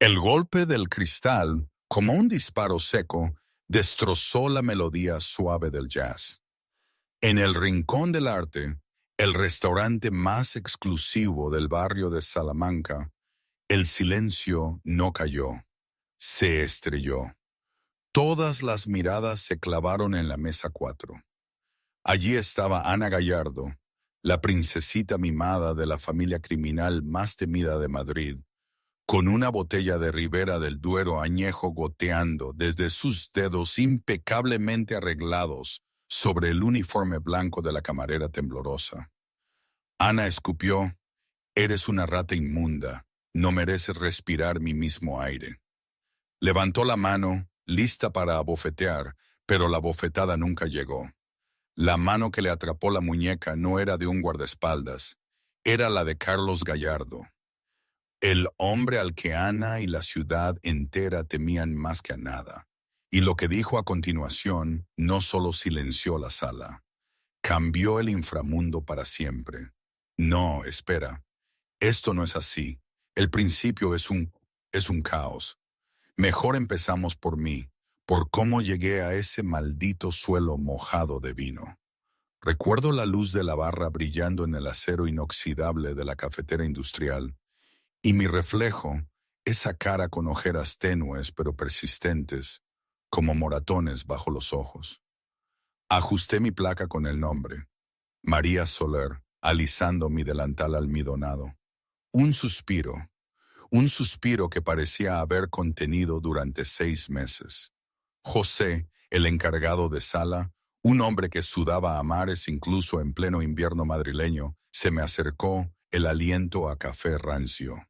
El golpe del cristal, como un disparo seco, destrozó la melodía suave del jazz. En el Rincón del Arte, el restaurante más exclusivo del barrio de Salamanca, el silencio no cayó, se estrelló. Todas las miradas se clavaron en la mesa 4. Allí estaba Ana Gallardo, la princesita mimada de la familia criminal más temida de Madrid, con una botella de Ribera del Duero añejo goteando desde sus dedos impecablemente arreglados sobre el uniforme blanco de la camarera temblorosa. Ana escupió: «Eres una rata inmunda, no mereces respirar mi mismo aire». Levantó la mano, lista para abofetear, pero la bofetada nunca llegó. La mano que le atrapó la muñeca no era de un guardaespaldas, era la de Carlos Gallardo, el hombre al que Ana y la ciudad entera temían más que a nada. Y lo que dijo a continuación no solo silenció la sala, cambió el inframundo para siempre. No, espera, esto no es así. El principio es un caos. Mejor empezamos por mí, por cómo llegué a ese maldito suelo mojado de vino. Recuerdo la luz de la barra brillando en el acero inoxidable de la cafetera industrial, y mi reflejo, esa cara con ojeras tenues pero persistentes, como moratones bajo los ojos. Ajusté mi placa con el nombre, María Soler, alisando mi delantal almidonado. Un suspiro que parecía haber contenido durante 6 meses. José, el encargado de sala, un hombre que sudaba a mares incluso en pleno invierno madrileño, se me acercó, el aliento a café rancio.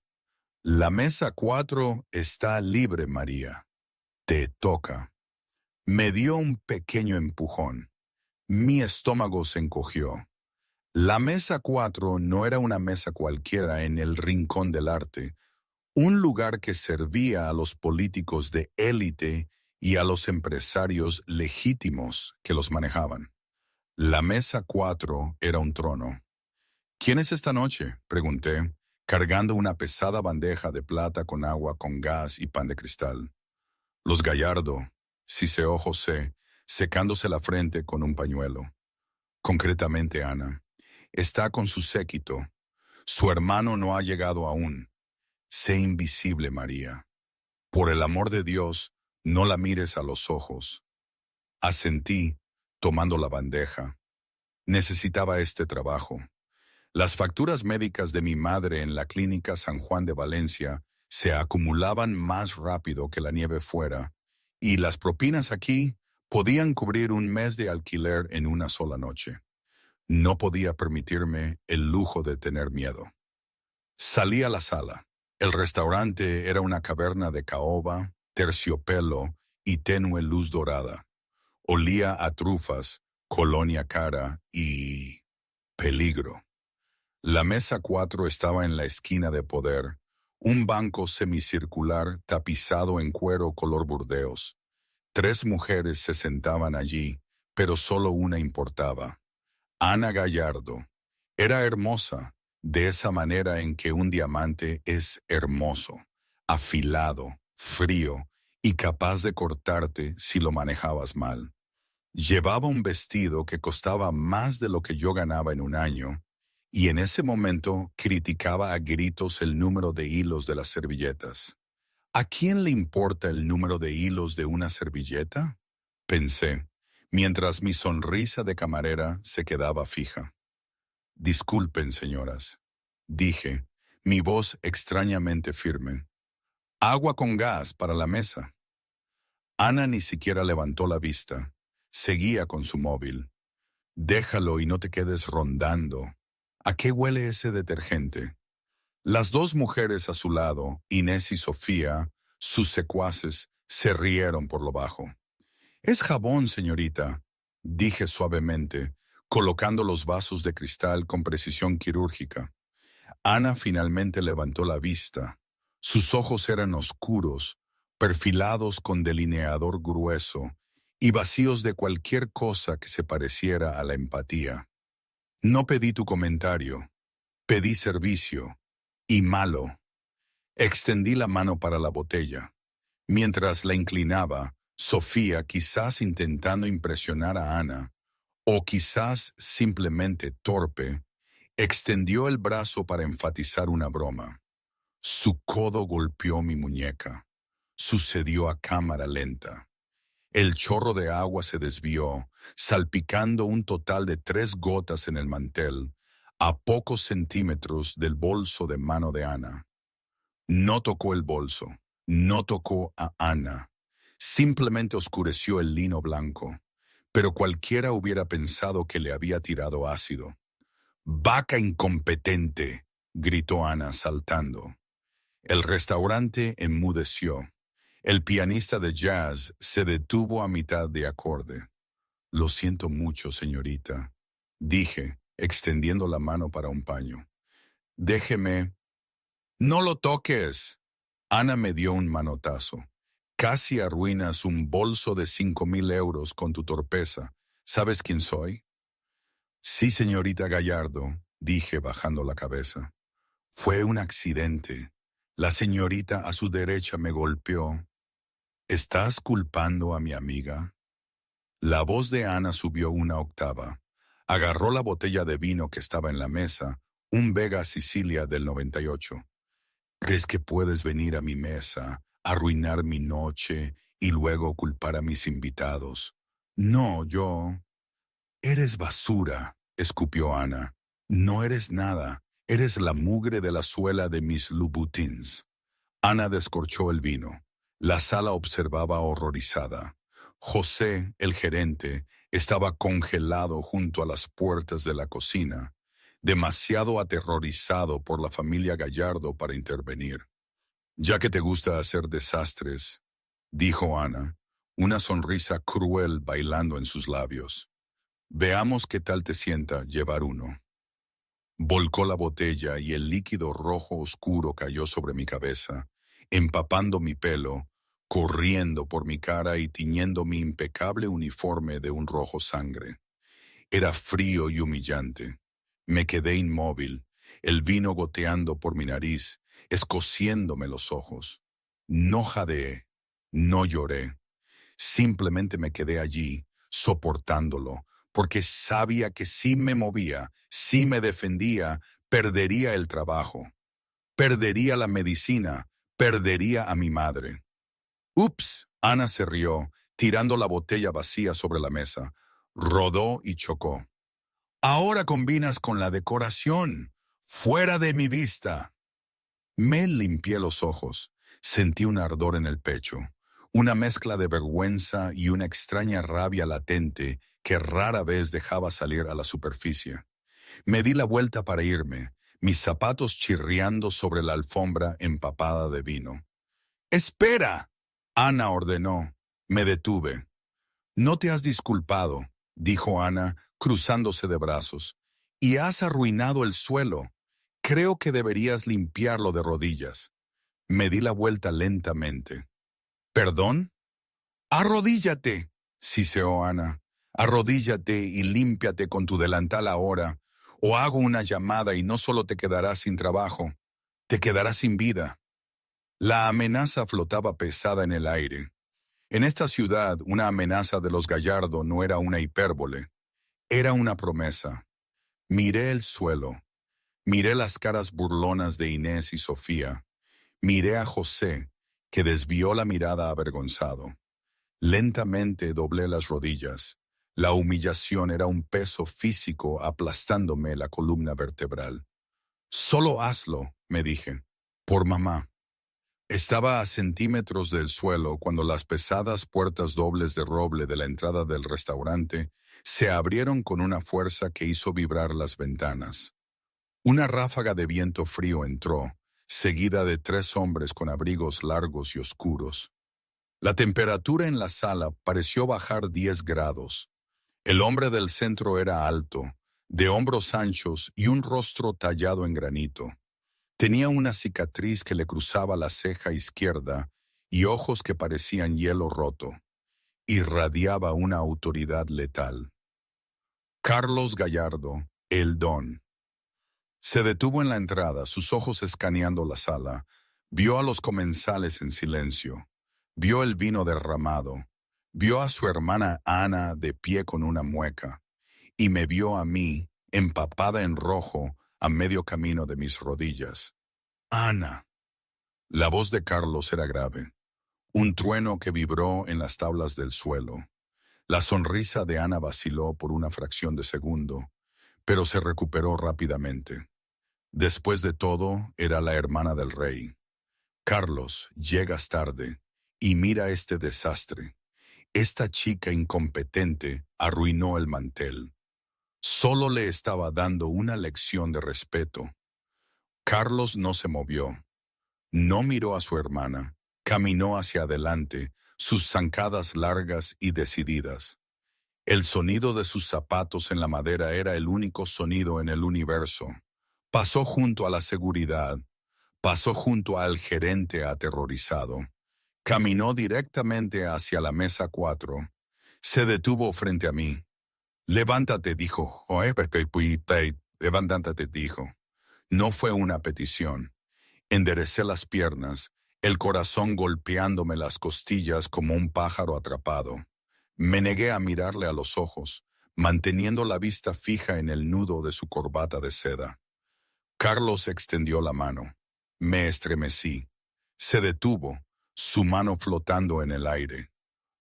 «La mesa 4 está libre, María. Te toca». Me dio un pequeño empujón. Mi estómago se encogió. La mesa 4 no era una mesa cualquiera en el Rincón del Arte, un lugar que servía a los políticos de élite y a los empresarios legítimos que los manejaban. La mesa 4 era un trono. «¿Quién es esta noche?», pregunté, cargando una pesada bandeja de plata con agua con gas y pan de cristal. «Los Gallardo», siseó José, secándose la frente con un pañuelo. «Concretamente, Ana, está con su séquito. Su hermano no ha llegado aún. Sé invisible, María. Por el amor de Dios, no la mires a los ojos». Asentí, tomando la bandeja. Necesitaba este trabajo. Las facturas médicas de mi madre en la clínica San Juan de Valencia se acumulaban más rápido que la nieve fuera, y las propinas aquí podían cubrir un mes de alquiler en una sola noche. No podía permitirme el lujo de tener miedo. Salí a la sala. El restaurante era una caverna de caoba, terciopelo y tenue luz dorada. Olía a trufas, colonia cara y peligro. La mesa 4 estaba en la esquina de poder, un banco semicircular tapizado en cuero color burdeos. 3 mujeres se sentaban allí, pero solo una importaba. Ana Gallardo. Era hermosa, de esa manera en que un diamante es hermoso, afilado, frío y capaz de cortarte si lo manejabas mal. Llevaba un vestido que costaba más de lo que yo ganaba en un año, y en ese momento criticaba a gritos el número de hilos de las servilletas. ¿A quién le importa el número de hilos de una servilleta?, pensé, mientras mi sonrisa de camarera se quedaba fija. «Disculpen, señoras», dije, mi voz extrañamente firme. «Agua con gas para la mesa». Ana ni siquiera levantó la vista. Seguía con su móvil. «Déjalo y no te quedes rondando. ¿A qué huele ese detergente?». Las 2 mujeres a su lado, Inés y Sofía, sus secuaces, se rieron por lo bajo. «Es jabón, señorita», dije suavemente, colocando los vasos de cristal con precisión quirúrgica. Ana finalmente levantó la vista. Sus ojos eran oscuros, perfilados con delineador grueso y vacíos de cualquier cosa que se pareciera a la empatía. «No pedí tu comentario, pedí servicio, y malo». Extendí la mano para la botella. Mientras la inclinaba, Sofía, quizás intentando impresionar a Ana, o quizás simplemente torpe, extendió el brazo para enfatizar una broma. Su codo golpeó mi muñeca. Sucedió a cámara lenta. El chorro de agua se desvió, salpicando un total de 3 gotas en el mantel, a pocos centímetros del bolso de mano de Ana. No tocó el bolso, no tocó a Ana. Simplemente oscureció el lino blanco, pero cualquiera hubiera pensado que le había tirado ácido. «¡Vaca incompetente!», gritó Ana saltando. El restaurante enmudeció. El pianista de jazz se detuvo a mitad de acorde. «Lo siento mucho, señorita», dije, extendiendo la mano para un paño. «Déjeme». «No lo toques». Ana me dio un manotazo. «Casi arruinas un bolso de 5,000 euros con tu torpeza. ¿Sabes quién soy?» «Sí, señorita Gallardo», dije bajando la cabeza. «Fue un accidente. La señorita a su derecha me golpeó». «¿Estás culpando a mi amiga?» La voz de Ana subió una octava. Agarró la botella de vino que estaba en la mesa, un Vega Sicilia del 98. «¿Crees que puedes venir a mi mesa, arruinar mi noche y luego culpar a mis invitados?» «No, yo...» «Eres basura», escupió Ana. «No eres nada. Eres la mugre de la suela de mis Louboutins». Ana descorchó el vino. La sala observaba horrorizada. José, el gerente, estaba congelado junto a las puertas de la cocina, demasiado aterrorizado por la familia Gallardo para intervenir. «Ya que te gusta hacer desastres», dijo Ana, una sonrisa cruel bailando en sus labios. «Veamos qué tal te sienta llevar uno». Volcó la botella y el líquido rojo oscuro cayó sobre mi cabeza, empapando mi pelo, corriendo por mi cara y tiñendo mi impecable uniforme de un rojo sangre. Era frío y humillante. Me quedé inmóvil, el vino goteando por mi nariz, escociéndome los ojos. No jadeé, no lloré. Simplemente me quedé allí, soportándolo, porque sabía que si me movía, si me defendía, perdería el trabajo, perdería la medicina, perdería a mi madre. «Ups», Ana se rió, tirando la botella vacía sobre la mesa. Rodó y chocó. «Ahora combinas con la decoración. ¡Fuera de mi vista!». Me limpié los ojos. Sentí un ardor en el pecho, una mezcla de vergüenza y una extraña rabia latente que rara vez dejaba salir a la superficie. Me di la vuelta para irme, mis zapatos chirriando sobre la alfombra empapada de vino. «¡Espera!», Ana ordenó. Me detuve. «No te has disculpado», dijo Ana, cruzándose de brazos, «y has arruinado el suelo. Creo que deberías limpiarlo de rodillas». Me di la vuelta lentamente. «¿Perdón?». «Arrodíllate», siseó Ana. «Arrodíllate y límpiate con tu delantal ahora, o hago una llamada y no solo te quedarás sin trabajo, te quedarás sin vida». La amenaza flotaba pesada en el aire. En esta ciudad, una amenaza de los Gallardo no era una hipérbole, era una promesa. Miré el suelo, miré las caras burlonas de Inés y Sofía, miré a José, que desvió la mirada avergonzado. Lentamente doblé las rodillas. La humillación era un peso físico aplastándome la columna vertebral. «Solo hazlo», me dije, «por mamá». Estaba a centímetros del suelo cuando las pesadas puertas dobles de roble de la entrada del restaurante se abrieron con una fuerza que hizo vibrar las ventanas. Una ráfaga de viento frío entró, seguida de 3 hombres con abrigos largos y oscuros. La temperatura en la sala pareció bajar 10 grados. El hombre del centro era alto, de hombros anchos y un rostro tallado en granito. Tenía una cicatriz que le cruzaba la ceja izquierda y ojos que parecían hielo roto. Irradiaba una autoridad letal. Carlos Gallardo, el Don. Se detuvo en la entrada, sus ojos escaneando la sala. Vio a los comensales en silencio, vio el vino derramado, vio a su hermana Ana de pie con una mueca, y me vio a mí, empapada en rojo, a medio camino de mis rodillas. Ana. La voz de Carlos era grave, un trueno que vibró en las tablas del suelo. La sonrisa de Ana vaciló por una fracción de segundo, pero se recuperó rápidamente. Después de todo, era la hermana del rey. Carlos, llegas tarde, y mira este desastre. Esta chica incompetente arruinó el mantel. Solo le estaba dando una lección de respeto. Carlos no se movió. No miró a su hermana. Caminó hacia adelante, sus zancadas largas y decididas. El sonido de sus zapatos en la madera era el único sonido en el universo. Pasó junto a la seguridad. Pasó junto al gerente aterrorizado. Caminó directamente hacia la mesa 4. Se detuvo frente a mí. Levántate, dijo. Levántate, dijo. No fue una petición. Enderecé las piernas, el corazón golpeándome las costillas como un pájaro atrapado. Me negué a mirarle a los ojos, manteniendo la vista fija en el nudo de su corbata de seda. Carlos extendió la mano. Me estremecí. Se detuvo, su mano flotando en el aire.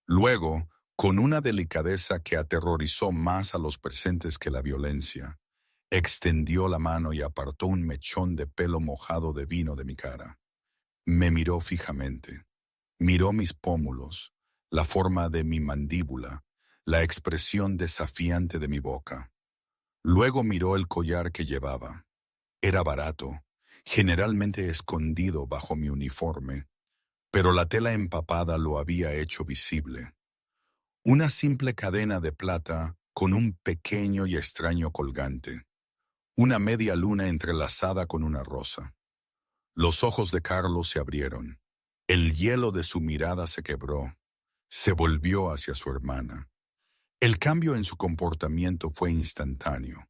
Luego, con una delicadeza que aterrorizó más a los presentes que la violencia, extendió la mano y apartó un mechón de pelo mojado de vino de mi cara. Me miró fijamente. Miró mis pómulos, la forma de mi mandíbula, la expresión desafiante de mi boca. Luego miró el collar que llevaba. Era barato, generalmente escondido bajo mi uniforme, pero la tela empapada lo había hecho visible. Una simple cadena de plata con un pequeño y extraño colgante. Una media luna entrelazada con una rosa. Los ojos de Carlos se abrieron. El hielo de su mirada se quebró. Se volvió hacia su hermana. El cambio en su comportamiento fue instantáneo.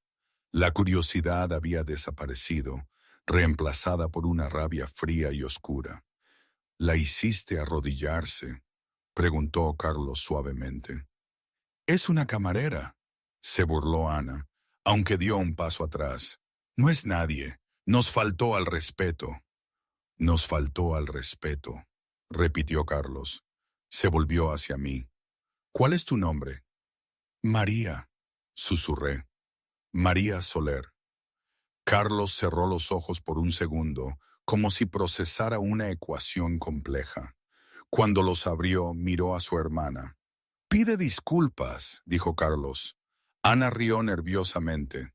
La curiosidad había desaparecido, reemplazada por una rabia fría y oscura. ¿La hiciste arrodillarse?, preguntó Carlos suavemente. «Es una camarera», se burló Ana, aunque dio un paso atrás. «No es nadie. Nos faltó al respeto». «Nos faltó al respeto», repitió Carlos. Se volvió hacia mí. «¿Cuál es tu nombre?» «María», susurré. «María Soler». Carlos cerró los ojos por un segundo, como si procesara una ecuación compleja. Cuando los abrió, miró a su hermana. «Pide disculpas», dijo Carlos. Ana rió nerviosamente.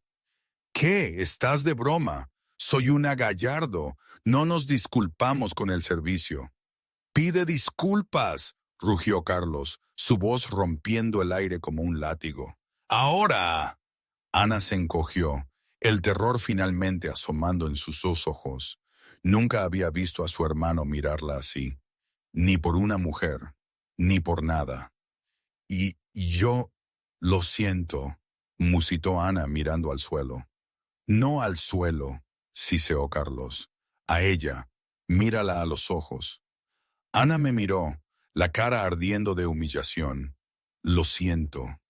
«¿Qué? ¿Estás de broma? Soy una Gallardo. No nos disculpamos con el servicio». «Pide disculpas», rugió Carlos, su voz rompiendo el aire como un látigo. «¡Ahora!». Ana se encogió, el terror finalmente asomando en sus dos ojos. Nunca había visto a su hermano mirarla así. Ni por una mujer, ni por nada. «Y yo lo siento», musitó Ana mirando al suelo. «No al suelo», siseó Carlos. «A ella. Mírala a los ojos». Ana me miró, la cara ardiendo de humillación. «Lo siento».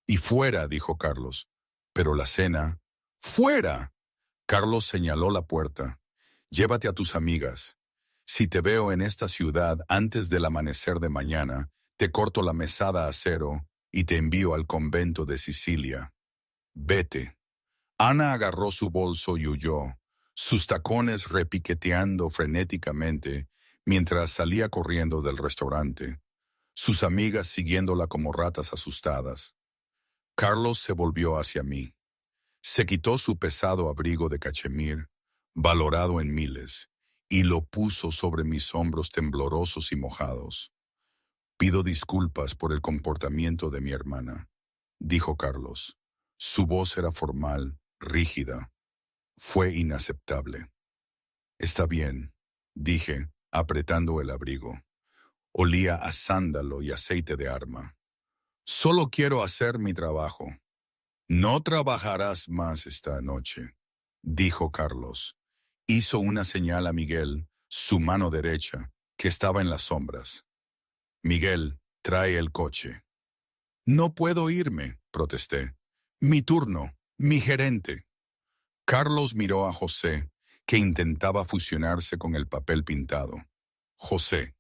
«Y fuera», dijo Carlos. «Pero la cena». «¡Fuera!». Carlos señaló la puerta. «Llévate a tus amigas. Si te veo en esta ciudad antes del amanecer de mañana, te corto la mesada a cero y te envío al convento de Sicilia. Vete». Ana agarró su bolso y huyó, sus tacones repiqueteando frenéticamente mientras salía corriendo del restaurante, sus amigas siguiéndola como ratas asustadas. Carlos se volvió hacia mí. Se quitó su pesado abrigo de cachemir, valorado en miles, y lo puso sobre mis hombros temblorosos y mojados. «Pido disculpas por el comportamiento de mi hermana», dijo Carlos. Su voz era formal, rígida. Fue inaceptable. «Está bien», dije, apretando el abrigo. Olía a sándalo y aceite de arma. «Solo quiero hacer mi trabajo». «No trabajarás más esta noche», dijo Carlos. Hizo una señal a Miguel, su mano derecha, que estaba en las sombras. Miguel, trae el coche. No puedo irme, protesté. Mi turno, mi gerente. Carlos miró a José, que intentaba fusionarse con el papel pintado. José.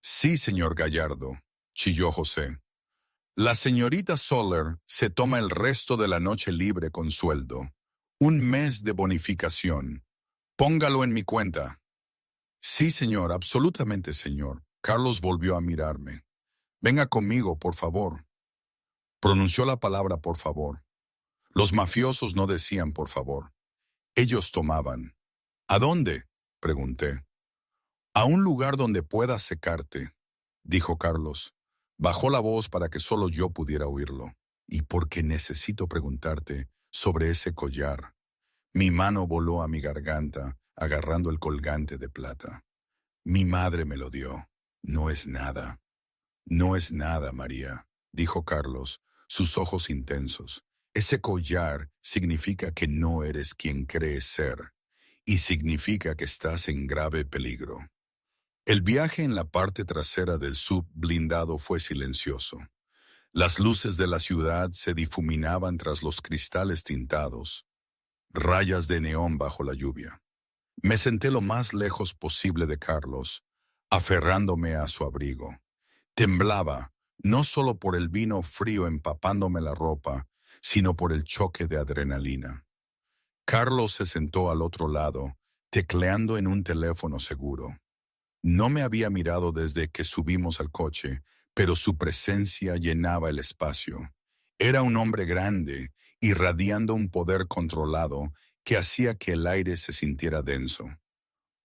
Sí, señor Gallardo, chilló José. La señorita Soler se toma el resto de la noche libre con sueldo. Un mes de bonificación. Póngalo en mi cuenta. Sí, señor, absolutamente, señor. Carlos volvió a mirarme. Venga conmigo, por favor. Pronunció la palabra por favor. Los mafiosos no decían por favor. Ellos tomaban. ¿A dónde?, pregunté. A un lugar donde puedas secarte, dijo Carlos. Bajó la voz para que solo yo pudiera oírlo. Y porque necesito preguntarte sobre ese collar. Mi mano voló a mi garganta, agarrando el colgante de plata. Mi madre me lo dio. No es nada. No es nada, María, dijo Carlos, sus ojos intensos. Ese collar significa que no eres quien crees ser, y significa que estás en grave peligro. El viaje en la parte trasera del sub blindado fue silencioso. Las luces de la ciudad se difuminaban tras los cristales tintados, rayas de neón bajo la lluvia. Me senté lo más lejos posible de Carlos, aferrándome a su abrigo. Temblaba, no solo por el vino frío empapándome la ropa, sino por el choque de adrenalina. Carlos se sentó al otro lado, tecleando en un teléfono seguro. No me había mirado desde que subimos al coche, pero su presencia llenaba el espacio. Era un hombre grande, irradiando un poder controlado que hacía que el aire se sintiera denso.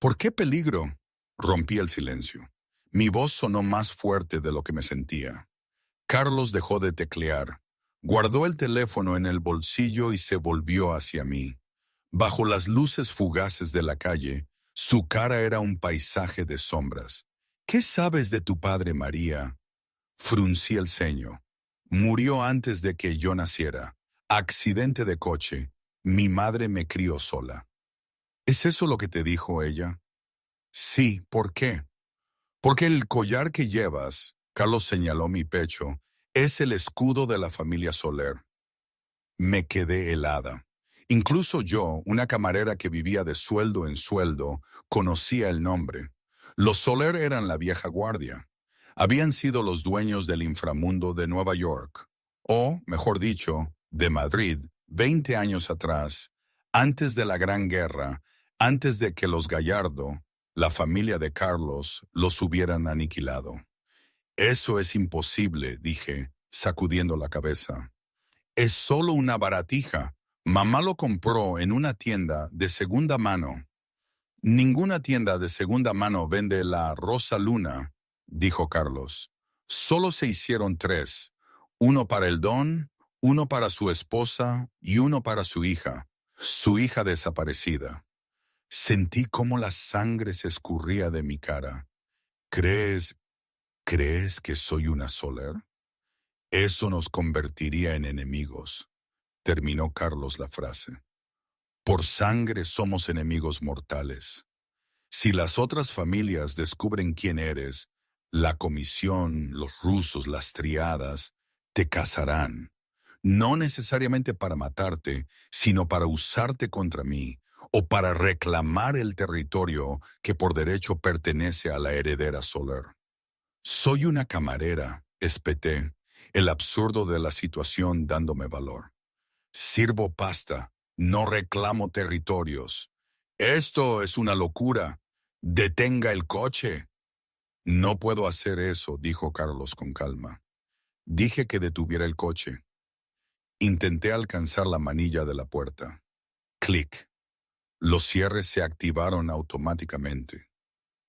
¿Por qué peligro? Rompí el silencio. Mi voz sonó más fuerte de lo que me sentía. Carlos dejó de teclear. Guardó el teléfono en el bolsillo y se volvió hacia mí. Bajo las luces fugaces de la calle, su cara era un paisaje de sombras. ¿Qué sabes de tu padre, María? Fruncí el ceño. Murió antes de que yo naciera. Accidente de coche. Mi madre me crió sola. ¿Es eso lo que te dijo ella? Sí, ¿por qué? Porque el collar que llevas, Carlos señaló mi pecho, es el escudo de la familia Soler. Me quedé helada. Incluso yo, una camarera que vivía de sueldo en sueldo, conocía el nombre. Los Soler eran la vieja guardia. Habían sido los dueños del inframundo de Nueva York, o, mejor dicho, de Madrid, 20 años atrás, antes de la Gran Guerra, antes de que los Gallardo, la familia de Carlos, los hubieran aniquilado. Eso es imposible, dije, sacudiendo la cabeza. Es solo una baratija. Mamá lo compró en una tienda de segunda mano. Ninguna tienda de segunda mano vende la Rosa Luna, dijo Carlos. Solo se hicieron 3. Uno para el don, uno para su esposa y uno para su hija desaparecida. Sentí cómo la sangre se escurría de mi cara. ¿Crees que soy una Soler? Eso nos convertiría en enemigos, terminó Carlos la frase. Por sangre somos enemigos mortales. Si las otras familias descubren quién eres, la comisión, los rusos, las triadas, te cazarán. No necesariamente para matarte, sino para usarte contra mí, o para reclamar el territorio que por derecho pertenece a la heredera Soler. Soy una camarera, espeté, el absurdo de la situación dándome valor. Sirvo pasta, no reclamo territorios. Esto es una locura. Detenga el coche. No puedo hacer eso, dijo Carlos con calma. Dije que detuviera el coche. Intenté alcanzar la manilla de la puerta. Clic. Los cierres se activaron automáticamente.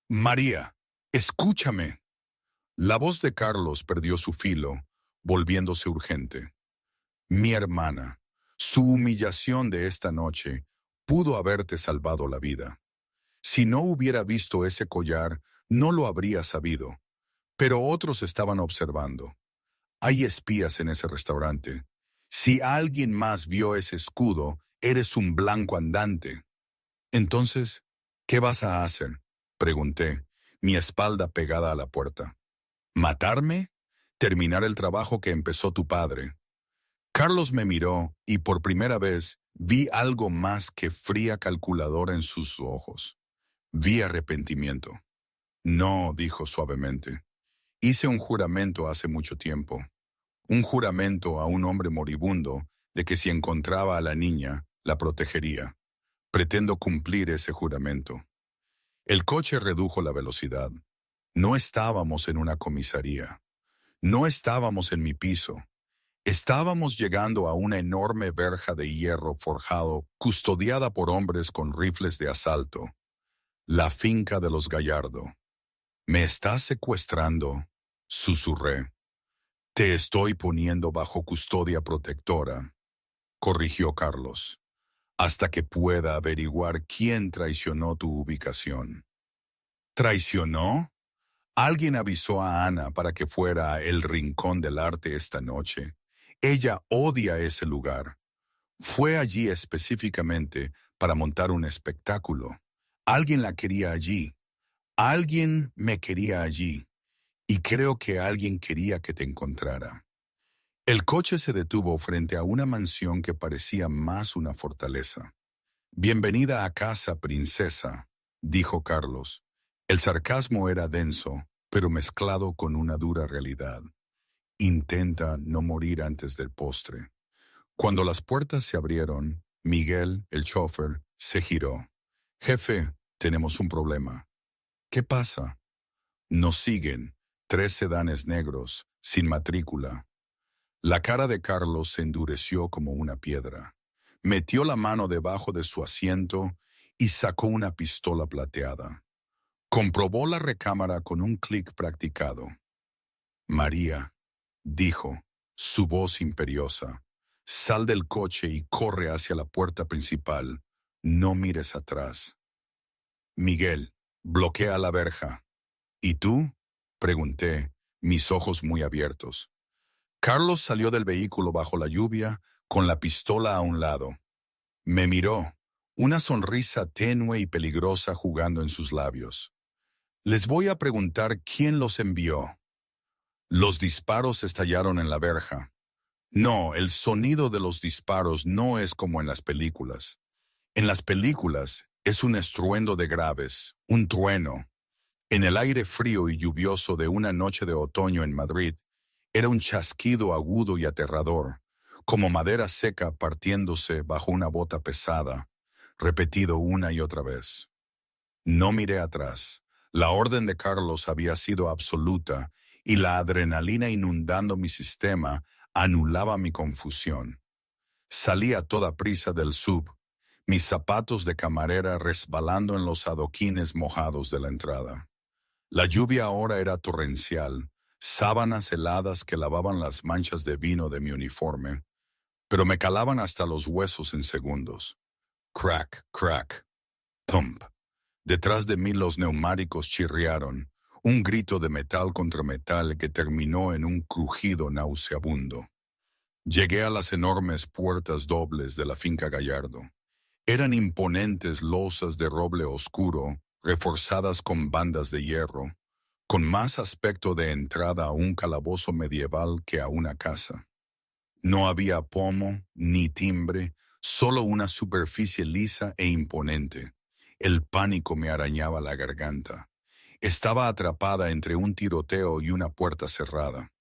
María, escúchame. La voz de Carlos perdió su filo, volviéndose urgente. Mi hermana, su humillación de esta noche pudo haberte salvado la vida. Si no hubiera visto ese collar, no lo habría sabido. Pero otros estaban observando. Hay espías en ese restaurante. Si alguien más vio ese escudo, eres un blanco andante. Entonces, ¿qué vas a hacer? Pregunté, mi espalda pegada a la puerta. ¿Matarme? Terminar el trabajo que empezó tu padre. Carlos me miró y por primera vez vi algo más que fría calculadora en sus ojos. Vi arrepentimiento. No, dijo suavemente. Hice un juramento hace mucho tiempo. Un juramento a un hombre moribundo de que si encontraba a la niña, la protegería. Pretendo cumplir ese juramento. El coche redujo la velocidad. No estábamos en una comisaría. No estábamos en mi piso. Estábamos llegando a una enorme verja de hierro forjado custodiada por hombres con rifles de asalto. La finca de los Gallardo. «Me estás secuestrando», susurré. «Te estoy poniendo bajo custodia protectora», corrigió Carlos, «hasta que pueda averiguar quién traicionó tu ubicación». ¿Traicionó? Alguien avisó a Ana para que fuera a El Rincón del Arte esta noche. Ella odia ese lugar. Fue allí específicamente para montar un espectáculo. Alguien la quería allí. Alguien me quería allí. Y creo que alguien quería que te encontrara. El coche se detuvo frente a una mansión que parecía más una fortaleza. «Bienvenida a casa, princesa», dijo Carlos. El sarcasmo era denso, pero mezclado con una dura realidad. Intenta no morir antes del postre. Cuando las puertas se abrieron, Miguel, el chofer, se giró. «Jefe, tenemos un problema». «¿Qué pasa?» «Nos siguen, 3 sedanes negros, sin matrícula». La cara de Carlos se endureció como una piedra. Metió la mano debajo de su asiento y sacó una pistola plateada. Comprobó la recámara con un clic practicado. «María», dijo, su voz imperiosa, «sal del coche y corre hacia la puerta principal. No mires atrás». «Miguel, bloquea la verja». «¿Y tú?», pregunté, mis ojos muy abiertos. Carlos salió del vehículo bajo la lluvia, con la pistola a un lado. Me miró, una sonrisa tenue y peligrosa jugando en sus labios. «Les voy a preguntar quién los envió». Los disparos estallaron en la verja. No, el sonido de los disparos no es como en las películas. En las películas es un estruendo de graves, un trueno. En el aire frío y lluvioso de una noche de otoño en Madrid, era un chasquido agudo y aterrador, como madera seca partiéndose bajo una bota pesada, repetido una y otra vez. No miré atrás. La orden de Carlos había sido absoluta y la adrenalina inundando mi sistema anulaba mi confusión. Salí a toda prisa del sub, mis zapatos de camarera resbalando en los adoquines mojados de la entrada. La lluvia ahora era torrencial, sábanas heladas que lavaban las manchas de vino de mi uniforme, pero me calaban hasta los huesos en segundos. Crack, crack, thump. Detrás de mí los neumáticos chirriaron, un grito de metal contra metal que terminó en un crujido nauseabundo. Llegué a las enormes puertas dobles de la finca Gallardo. Eran imponentes losas de roble oscuro, reforzadas con bandas de hierro, con más aspecto de entrada a un calabozo medieval que a una casa. No había pomo ni timbre, solo una superficie lisa e imponente. El pánico me arañaba la garganta. Estaba atrapada entre un tiroteo y una puerta cerrada.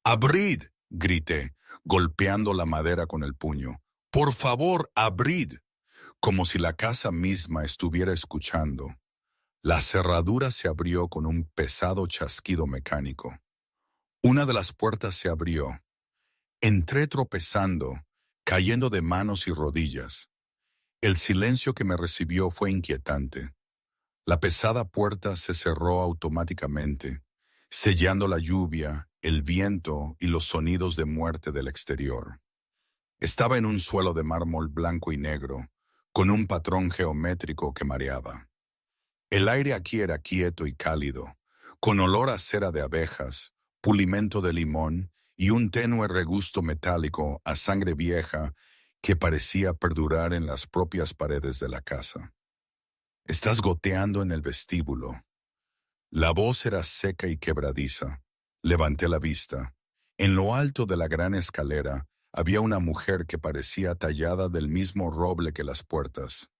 «¡Abrid!», grité, golpeando la madera con el puño. «¡Por favor, abrid!», como si la casa misma estuviera escuchando. La cerradura se abrió con un pesado chasquido mecánico. Una de las puertas se abrió. Entré tropezando, cayendo de manos y rodillas. El silencio que me recibió fue inquietante. La pesada puerta se cerró automáticamente, sellando la lluvia, el viento y los sonidos de muerte del exterior. Estaba en un suelo de mármol blanco y negro, con un patrón geométrico que mareaba. El aire aquí era quieto y cálido, con olor a cera de abejas, pulimento de limón y un tenue regusto metálico a sangre vieja que parecía perdurar en las propias paredes de la casa. Estás goteando en el vestíbulo. La voz era seca y quebradiza. Levanté la vista. En lo alto de la gran escalera había una mujer que parecía tallada del mismo roble que las puertas.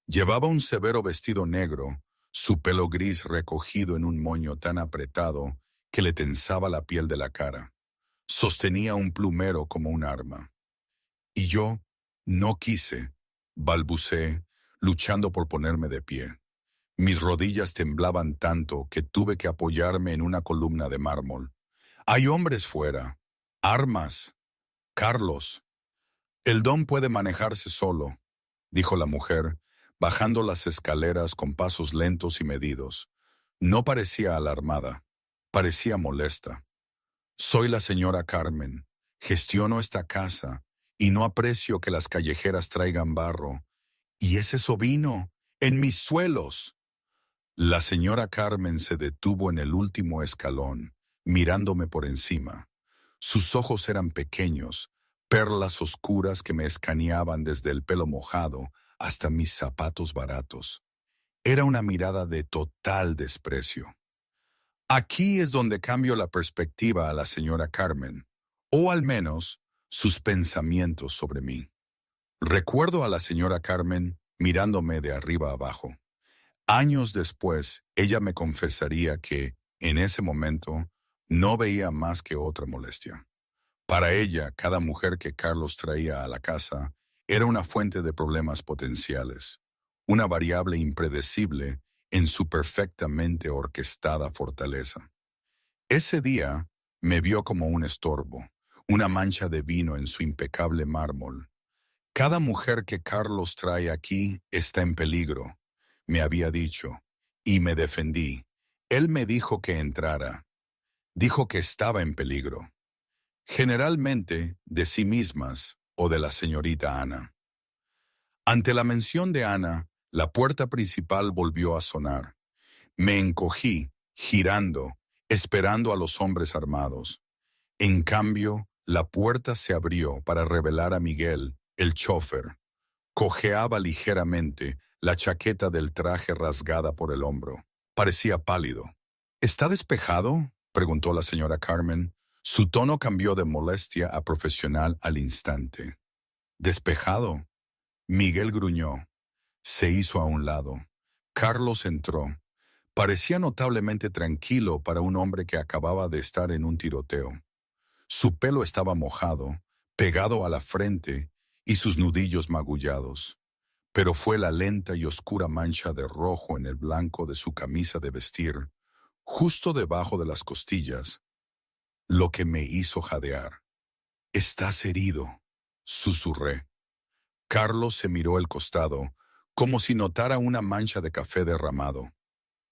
Llevaba un severo vestido negro, su pelo gris recogido en un moño tan apretado que le tensaba la piel de la cara. Sostenía un plumero como un arma. Y yo no quise, balbuceé, luchando por ponerme de pie. Mis rodillas temblaban tanto que tuve que apoyarme en una columna de mármol. Hay hombres fuera. Armas. Carlos. El don puede manejarse solo, dijo la mujer, bajando las escaleras con pasos lentos y medidos. No parecía alarmada, parecía molesta. Soy la señora Carmen, gestiono esta casa y no aprecio que las callejeras traigan barro. ¿Y ese vino? ¡En mis suelos! La señora Carmen se detuvo en el último escalón, mirándome por encima. Sus ojos eran pequeños, perlas oscuras que me escaneaban desde el pelo mojado hasta mis zapatos baratos. Era una mirada de total desprecio. Aquí es donde cambio la perspectiva a la señora Carmen, o al menos sus pensamientos sobre mí. Recuerdo a la señora Carmen mirándome de arriba abajo. Años después, ella me confesaría que, en ese momento, no veía más que otra molestia. Para ella, cada mujer que Carlos traía a la casa era una fuente de problemas potenciales, una variable impredecible en su perfectamente orquestada fortaleza. Ese día me vio como un estorbo, una mancha de vino en su impecable mármol. Cada mujer que Carlos trae aquí está en peligro, me había dicho, y me defendí. Él me dijo que entrara. Dijo que estaba en peligro. Generalmente de sí mismas o de la señorita Ana. Ante la mención de Ana, la puerta principal volvió a sonar. Me encogí, girando, esperando a los hombres armados. En cambio, la puerta se abrió para revelar a Miguel, el chófer. Cojeaba ligeramente, la chaqueta del traje rasgada por el hombro. Parecía pálido. ¿Está despejado?, preguntó la señora Carmen. Su tono cambió de molestia a profesional al instante. ¿Despejado? Miguel gruñó. Se hizo a un lado. Carlos entró. Parecía notablemente tranquilo para un hombre que acababa de estar en un tiroteo. Su pelo estaba mojado, pegado a la frente, y sus nudillos magullados. Pero fue la lenta y oscura mancha de rojo en el blanco de su camisa de vestir, justo debajo de las costillas, lo que me hizo jadear. «Estás herido», susurré. Carlos se miró al costado, como si notara una mancha de café derramado.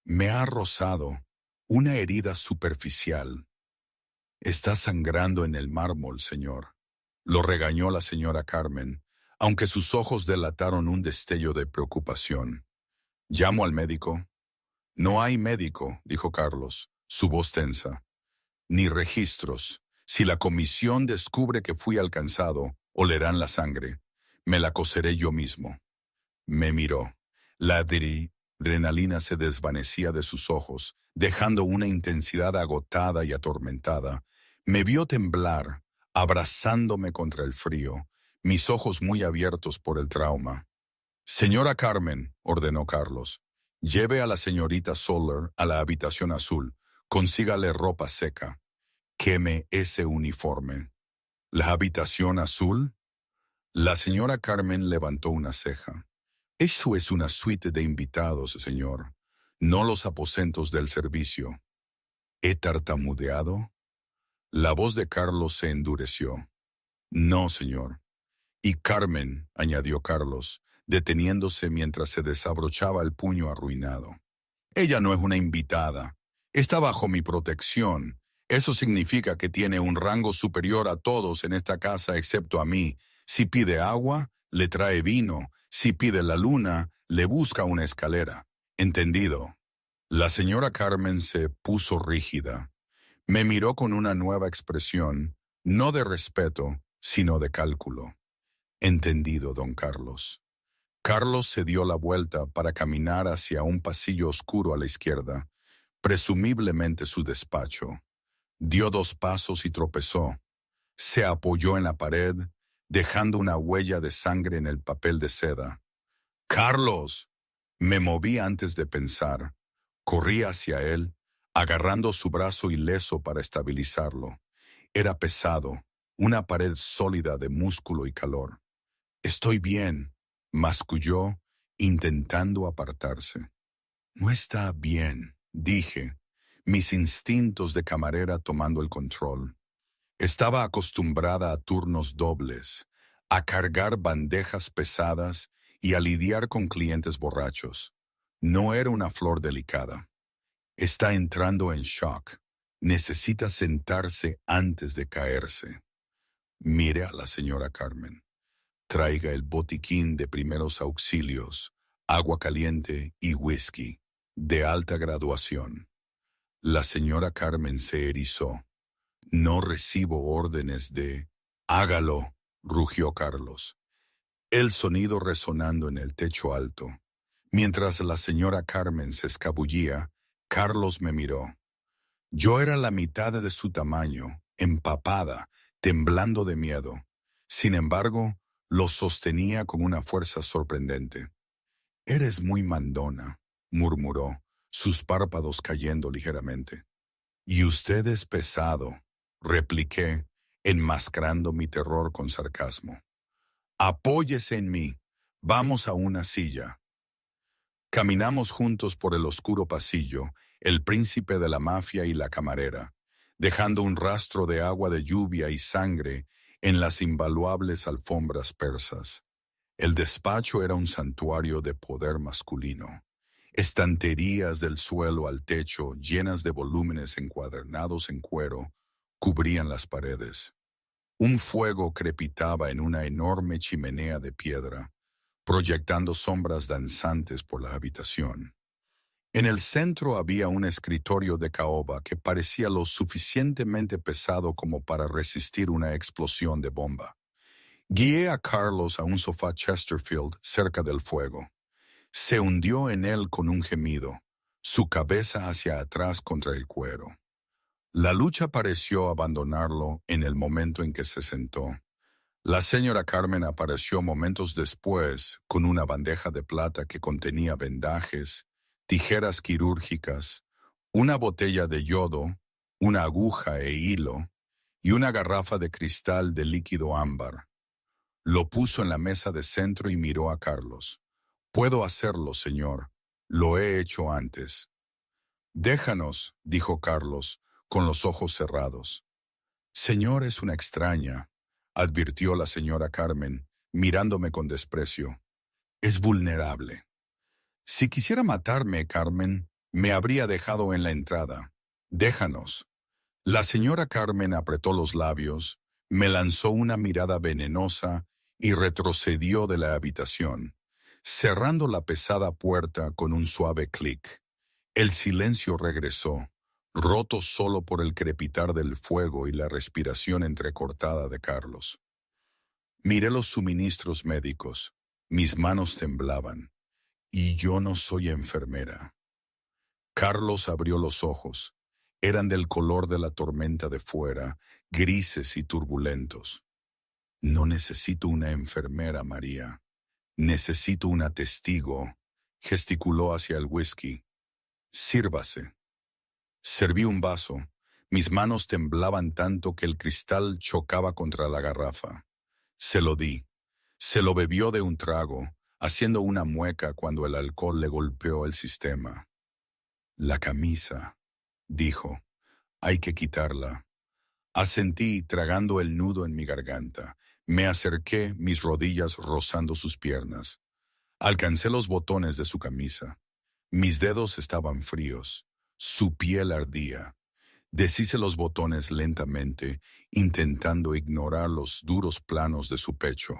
«Me ha rozado, una herida superficial». «Está sangrando en el mármol, señor», lo regañó la señora Carmen, aunque sus ojos delataron un destello de preocupación. «¿Llamo al médico?» «No hay médico», dijo Carlos, su voz tensa. «Ni registros. Si la comisión descubre que fui alcanzado, olerán la sangre. Me la coseré yo mismo». Me miró. La adrenalina se desvanecía de sus ojos, dejando una intensidad agotada y atormentada. Me vio temblar, abrazándome contra el frío, mis ojos muy abiertos por el trauma. «Señora Carmen», ordenó Carlos, «lleve a la señorita Soller a la habitación azul. Consígale ropa seca. Queme ese uniforme». «¿La habitación azul?» La señora Carmen levantó una ceja. «Eso es una suite de invitados, señor, no los aposentos del servicio». ¿He tartamudeado? La voz de Carlos se endureció. «No, señor». «Y Carmen», añadió Carlos, deteniéndose mientras se desabrochaba el puño arruinado. «Ella no es una invitada. Está bajo mi protección. Eso significa que tiene un rango superior a todos en esta casa excepto a mí. Si pide agua, le trae vino. Si pide la luna, le busca una escalera. ¿Entendido?» La señora Carmen se puso rígida. Me miró con una nueva expresión, no de respeto, sino de cálculo. «Entendido, don Carlos». Carlos se dio la vuelta para caminar hacia un pasillo oscuro a la izquierda, presumiblemente su despacho. Dio 2 pasos y tropezó. Se apoyó en la pared, dejando una huella de sangre en el papel de seda. ¡Carlos! Me moví antes de pensar. Corrí hacia él, agarrando su brazo ileso para estabilizarlo. Era pesado, una pared sólida de músculo y calor. «Estoy bien», masculló, intentando apartarse. «No está bien», dije, mis instintos de camarera tomando el control. Estaba acostumbrada a turnos dobles, a cargar bandejas pesadas y a lidiar con clientes borrachos. No era una flor delicada. Está entrando en shock. Necesita sentarse antes de caerse. Mire a la señora Carmen. Traiga el botiquín de primeros auxilios, agua caliente y whisky, de alta graduación. La señora Carmen se erizó. «No recibo órdenes de...» «Hágalo», rugió Carlos. El sonido resonando en el techo alto. Mientras la señora Carmen se escabullía, Carlos me miró. Yo era la mitad de su tamaño, empapada, temblando de miedo. Sin embargo, lo sostenía con una fuerza sorprendente. «Eres muy mandona», murmuró, sus párpados cayendo ligeramente. «Y usted es pesado», repliqué, enmascarando mi terror con sarcasmo. «Apóyese en mí. Vamos a una silla». Caminamos juntos por el oscuro pasillo, el príncipe de la mafia y la camarera, dejando un rastro de agua de lluvia y sangre en las invaluables alfombras persas. El despacho era un santuario de poder masculino. Estanterías del suelo al techo, llenas de volúmenes encuadernados en cuero, cubrían las paredes. Un fuego crepitaba en una enorme chimenea de piedra, proyectando sombras danzantes por la habitación. En el centro había un escritorio de caoba que parecía lo suficientemente pesado como para resistir una explosión de bomba. Guié a Carlos a un sofá Chesterfield cerca del fuego. Se hundió en él con un gemido, su cabeza hacia atrás contra el cuero. La lucha pareció abandonarlo en el momento en que se sentó. La señora Carmen apareció momentos después con una bandeja de plata que contenía vendajes, tijeras quirúrgicas, una botella de yodo, una aguja e hilo y una garrafa de cristal de líquido ámbar. Lo puso en la mesa de centro y miró a Carlos. «Puedo hacerlo, señor. Lo he hecho antes». «Déjanos», dijo Carlos, con los ojos cerrados. «Señor es una extraña», advirtió la señora Carmen, mirándome con desprecio. «Es vulnerable. Si quisiera matarme, Carmen, me habría dejado en la entrada. Déjanos». La señora Carmen apretó los labios, me lanzó una mirada venenosa y retrocedió de la habitación, cerrando la pesada puerta con un suave clic. El silencio regresó, roto solo por el crepitar del fuego y la respiración entrecortada de Carlos. Miré los suministros médicos. Mis manos temblaban. Y yo no soy enfermera. Carlos abrió los ojos. Eran del color de la tormenta de fuera, grises y turbulentos. «No necesito una enfermera, María. Necesito una testigo», gesticuló hacia el whisky. «Sírvase». Serví un vaso. Mis manos temblaban tanto que el cristal chocaba contra la garrafa. Se lo di. Se lo bebió de un trago, haciendo una mueca cuando el alcohol le golpeó el sistema. «La camisa», dijo. «Hay que quitarla». Asentí, tragando el nudo en mi garganta. Me acerqué, mis rodillas rozando sus piernas. Alcancé los botones de su camisa. Mis dedos estaban fríos. Su piel ardía. Deshice los botones lentamente, intentando ignorar los duros planos de su pecho,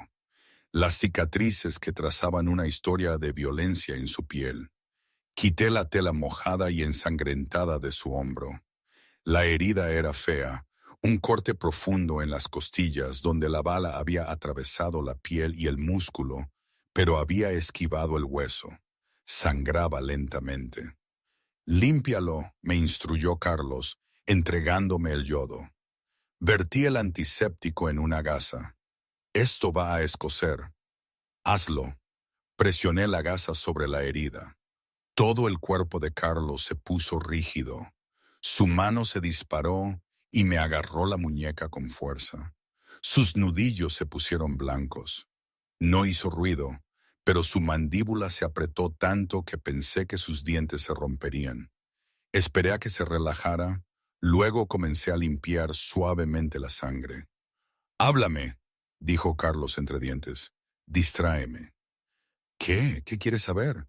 las cicatrices que trazaban una historia de violencia en su piel. Quité la tela mojada y ensangrentada de su hombro. La herida era fea, un corte profundo en las costillas donde la bala había atravesado la piel y el músculo, pero había esquivado el hueso. Sangraba lentamente. «Límpialo», me instruyó Carlos, entregándome el yodo. Vertí el antiséptico en una gasa. «Esto va a escocer». «Hazlo». Presioné la gasa sobre la herida. Todo el cuerpo de Carlos se puso rígido. Su mano se disparó y me agarró la muñeca con fuerza. Sus nudillos se pusieron blancos. No hizo ruido, pero su mandíbula se apretó tanto que pensé que sus dientes se romperían. Esperé a que se relajara, luego comencé a limpiar suavemente la sangre. «Háblame», dijo Carlos entre dientes. «Distráeme». «¿Qué? ¿Qué quieres saber?»,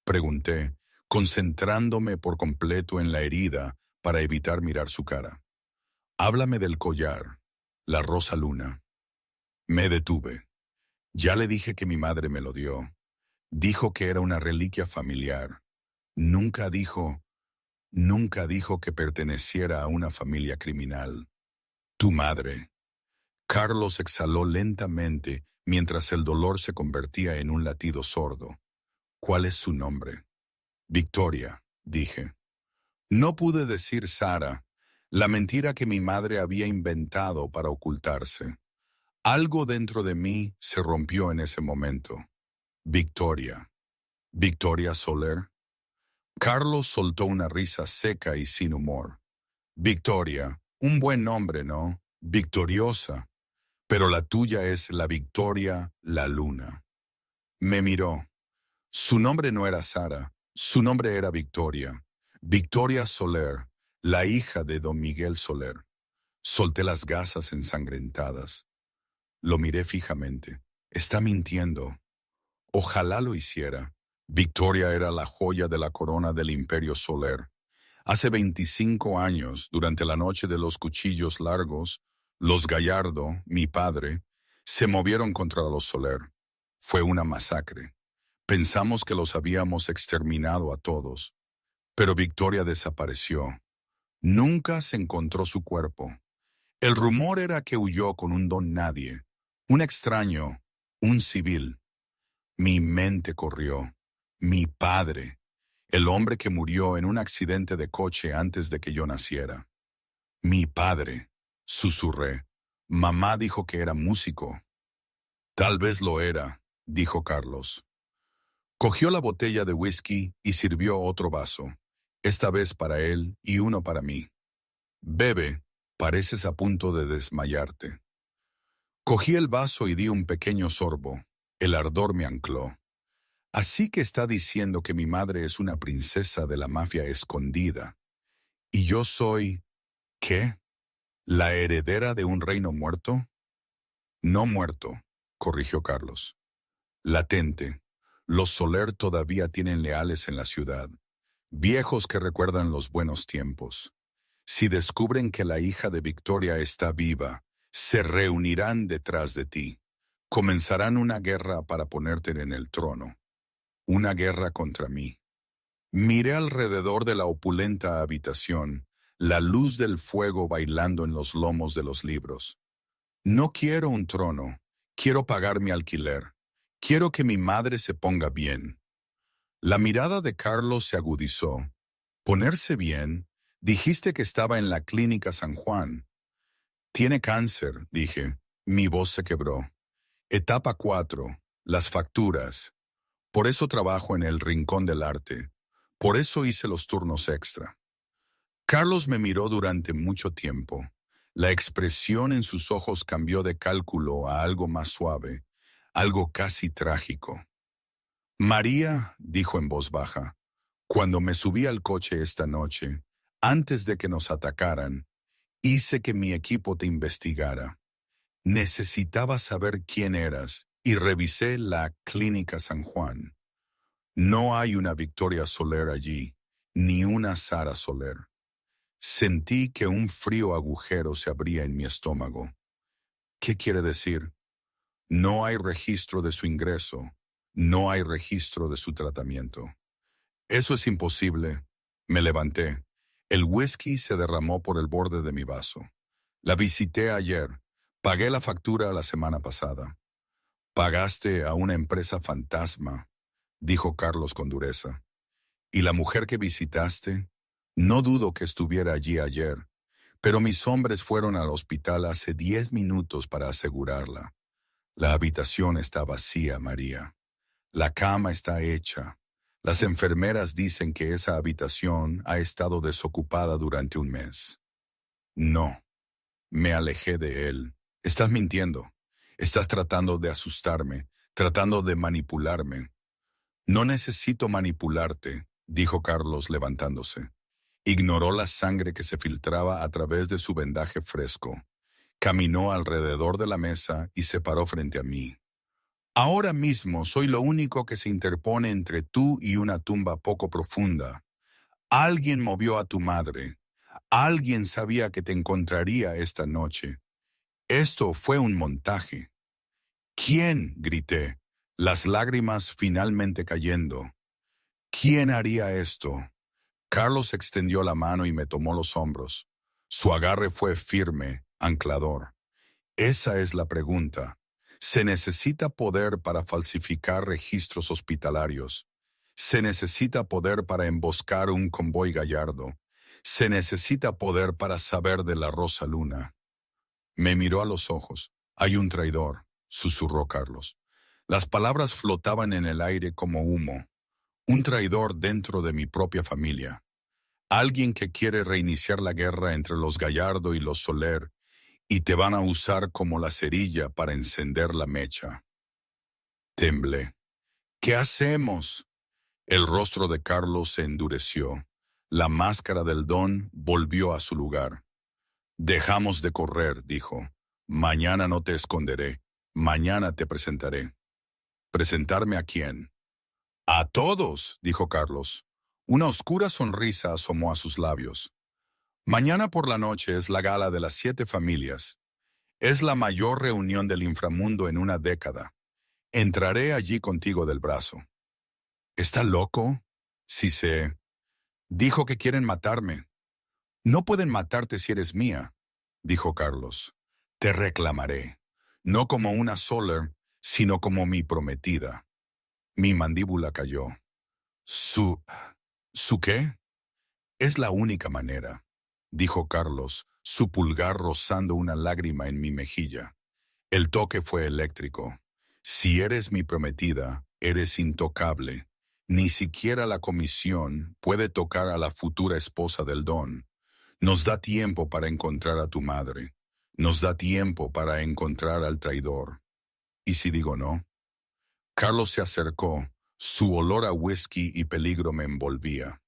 pregunté, concentrándome por completo en la herida para evitar mirar su cara. «Háblame del collar, la rosa luna». Me detuve. Ya le dije que mi madre me lo dio. Dijo que era una reliquia familiar. Nunca dijo que perteneciera a una familia criminal. «Tu madre». Carlos exhaló lentamente mientras el dolor se convertía en un latido sordo. «¿Cuál es su nombre?» «Victoria», dije. No pude decir Sara, la mentira que mi madre había inventado para ocultarse. Algo dentro de mí se rompió en ese momento. «Victoria». «¿Victoria Soler?» Carlos soltó una risa seca y sin humor. «Victoria, un buen nombre, ¿no? Victoriosa. Pero la tuya es la Victoria, la Luna». Me miró. Su nombre no era Sara, su nombre era Victoria. Victoria Soler, la hija de don Miguel Soler. Solté las gasas ensangrentadas. Lo miré fijamente. Está mintiendo. Ojalá lo hiciera. Victoria era la joya de la corona del Imperio Soler. Hace 25 años, durante la noche de los cuchillos largos, los Gallardo, mi padre, se movieron contra los Soler. Fue una masacre. Pensamos que los habíamos exterminado a todos. Pero Victoria desapareció. Nunca se encontró su cuerpo. El rumor era que huyó con un don nadie, un extraño, un civil. Mi mente corrió. Mi padre, el hombre que murió en un accidente de coche antes de que yo naciera. «Mi padre», susurré. «Mamá dijo que era músico». «Tal vez lo era», dijo Carlos. Cogió la botella de whisky y sirvió otro vaso, esta vez para él y uno para mí. «Bebe, pareces a punto de desmayarte». Cogí el vaso y di un pequeño sorbo. El ardor me ancló. «Así que está diciendo que mi madre es una princesa de la mafia escondida. ¿Y yo soy, qué? ¿La heredera de un reino muerto?» «No muerto», corrigió Carlos. «Latente. Los Soler todavía tienen leales en la ciudad, viejos que recuerdan los buenos tiempos. Si descubren que la hija de Victoria está viva, se reunirán detrás de ti. Comenzarán una guerra para ponerte en el trono. Una guerra contra mí». Miré alrededor de la opulenta habitación, la luz del fuego bailando en los lomos de los libros. «No quiero un trono, quiero pagar mi alquiler. Quiero que mi madre se ponga bien». La mirada de Carlos se agudizó. «¿Ponerse bien? Dijiste que estaba en la clínica San Juan». «Tiene cáncer», dije. Mi voz se quebró. «Etapa 4, las facturas. Por eso trabajo en el Rincón del Arte. Por eso hice los turnos extra». Carlos me miró durante mucho tiempo. La expresión en sus ojos cambió de cálculo a algo más suave, algo casi trágico. «María», dijo en voz baja, «cuando me subí al coche esta noche, antes de que nos atacaran, hice que mi equipo te investigara. Necesitaba saber quién eras y revisé la Clínica San Juan. No hay una Victoria Soler allí, ni una Sara Soler». Sentí que un frío agujero se abría en mi estómago. «¿Qué quiere decir?» «No hay registro de su ingreso, no hay registro de su tratamiento». «Eso es imposible». Me levanté. El whisky se derramó por el borde de mi vaso. «La visité ayer. Pagué la factura la semana pasada». Pagaste a una empresa fantasma, dijo Carlos con dureza. ¿Y la mujer que visitaste? No dudo que estuviera allí ayer, pero mis hombres fueron al hospital hace 10 minutos para asegurarla. La habitación está vacía, María. La cama está hecha. Las enfermeras dicen que esa habitación ha estado desocupada durante un mes. No, me alejé de él. Estás mintiendo. Estás tratando de asustarme, tratando de manipularme. No necesito manipularte, dijo Carlos levantándose. Ignoró la sangre que se filtraba a través de su vendaje fresco. Caminó alrededor de la mesa y se paró frente a mí. Ahora mismo soy lo único que se interpone entre tú y una tumba poco profunda. Alguien movió a tu madre. Alguien sabía que te encontraría esta noche. Esto fue un montaje. ¿Quién? Grité, las lágrimas finalmente cayendo. ¿Quién haría esto? Carlos extendió la mano y me tomó los hombros. Su agarre fue firme, anclador. Esa es la pregunta. Se necesita poder para falsificar registros hospitalarios. Se necesita poder para emboscar un convoy gallardo. Se necesita poder para saber de la Rosa Luna. Me miró a los ojos. Hay un traidor, susurró Carlos. Las palabras flotaban en el aire como humo. Un traidor dentro de mi propia familia. Alguien que quiere reiniciar la guerra entre los Gallardo y los Soler y te van a usar como la cerilla para encender la mecha. Temblé. ¿Qué hacemos? El rostro de Carlos se endureció. La máscara del don volvió a su lugar. Dejamos de correr, dijo. Mañana no te esconderé. Mañana te presentaré. ¿Presentarme a quién? A todos, dijo Carlos. Una oscura sonrisa asomó a sus labios. Mañana por la noche es la gala de las 7 familias. Es la mayor reunión del inframundo en una década. Entraré allí contigo del brazo. ¿Está loco? Sí sé. Dijo que quieren matarme. No pueden matarte si eres mía, dijo Carlos. Te reclamaré, no como una Soler, sino como mi prometida. Mi mandíbula cayó. ¿Su qué? Es la única manera, dijo Carlos, su pulgar rozando una lágrima en mi mejilla. El toque fue eléctrico. Si eres mi prometida, eres intocable. Ni siquiera la comisión puede tocar a la futura esposa del don. Nos da tiempo para encontrar a tu madre. Nos da tiempo para encontrar al traidor. ¿Y si digo no? Carlos se acercó. Su olor a whisky y peligro me envolvía.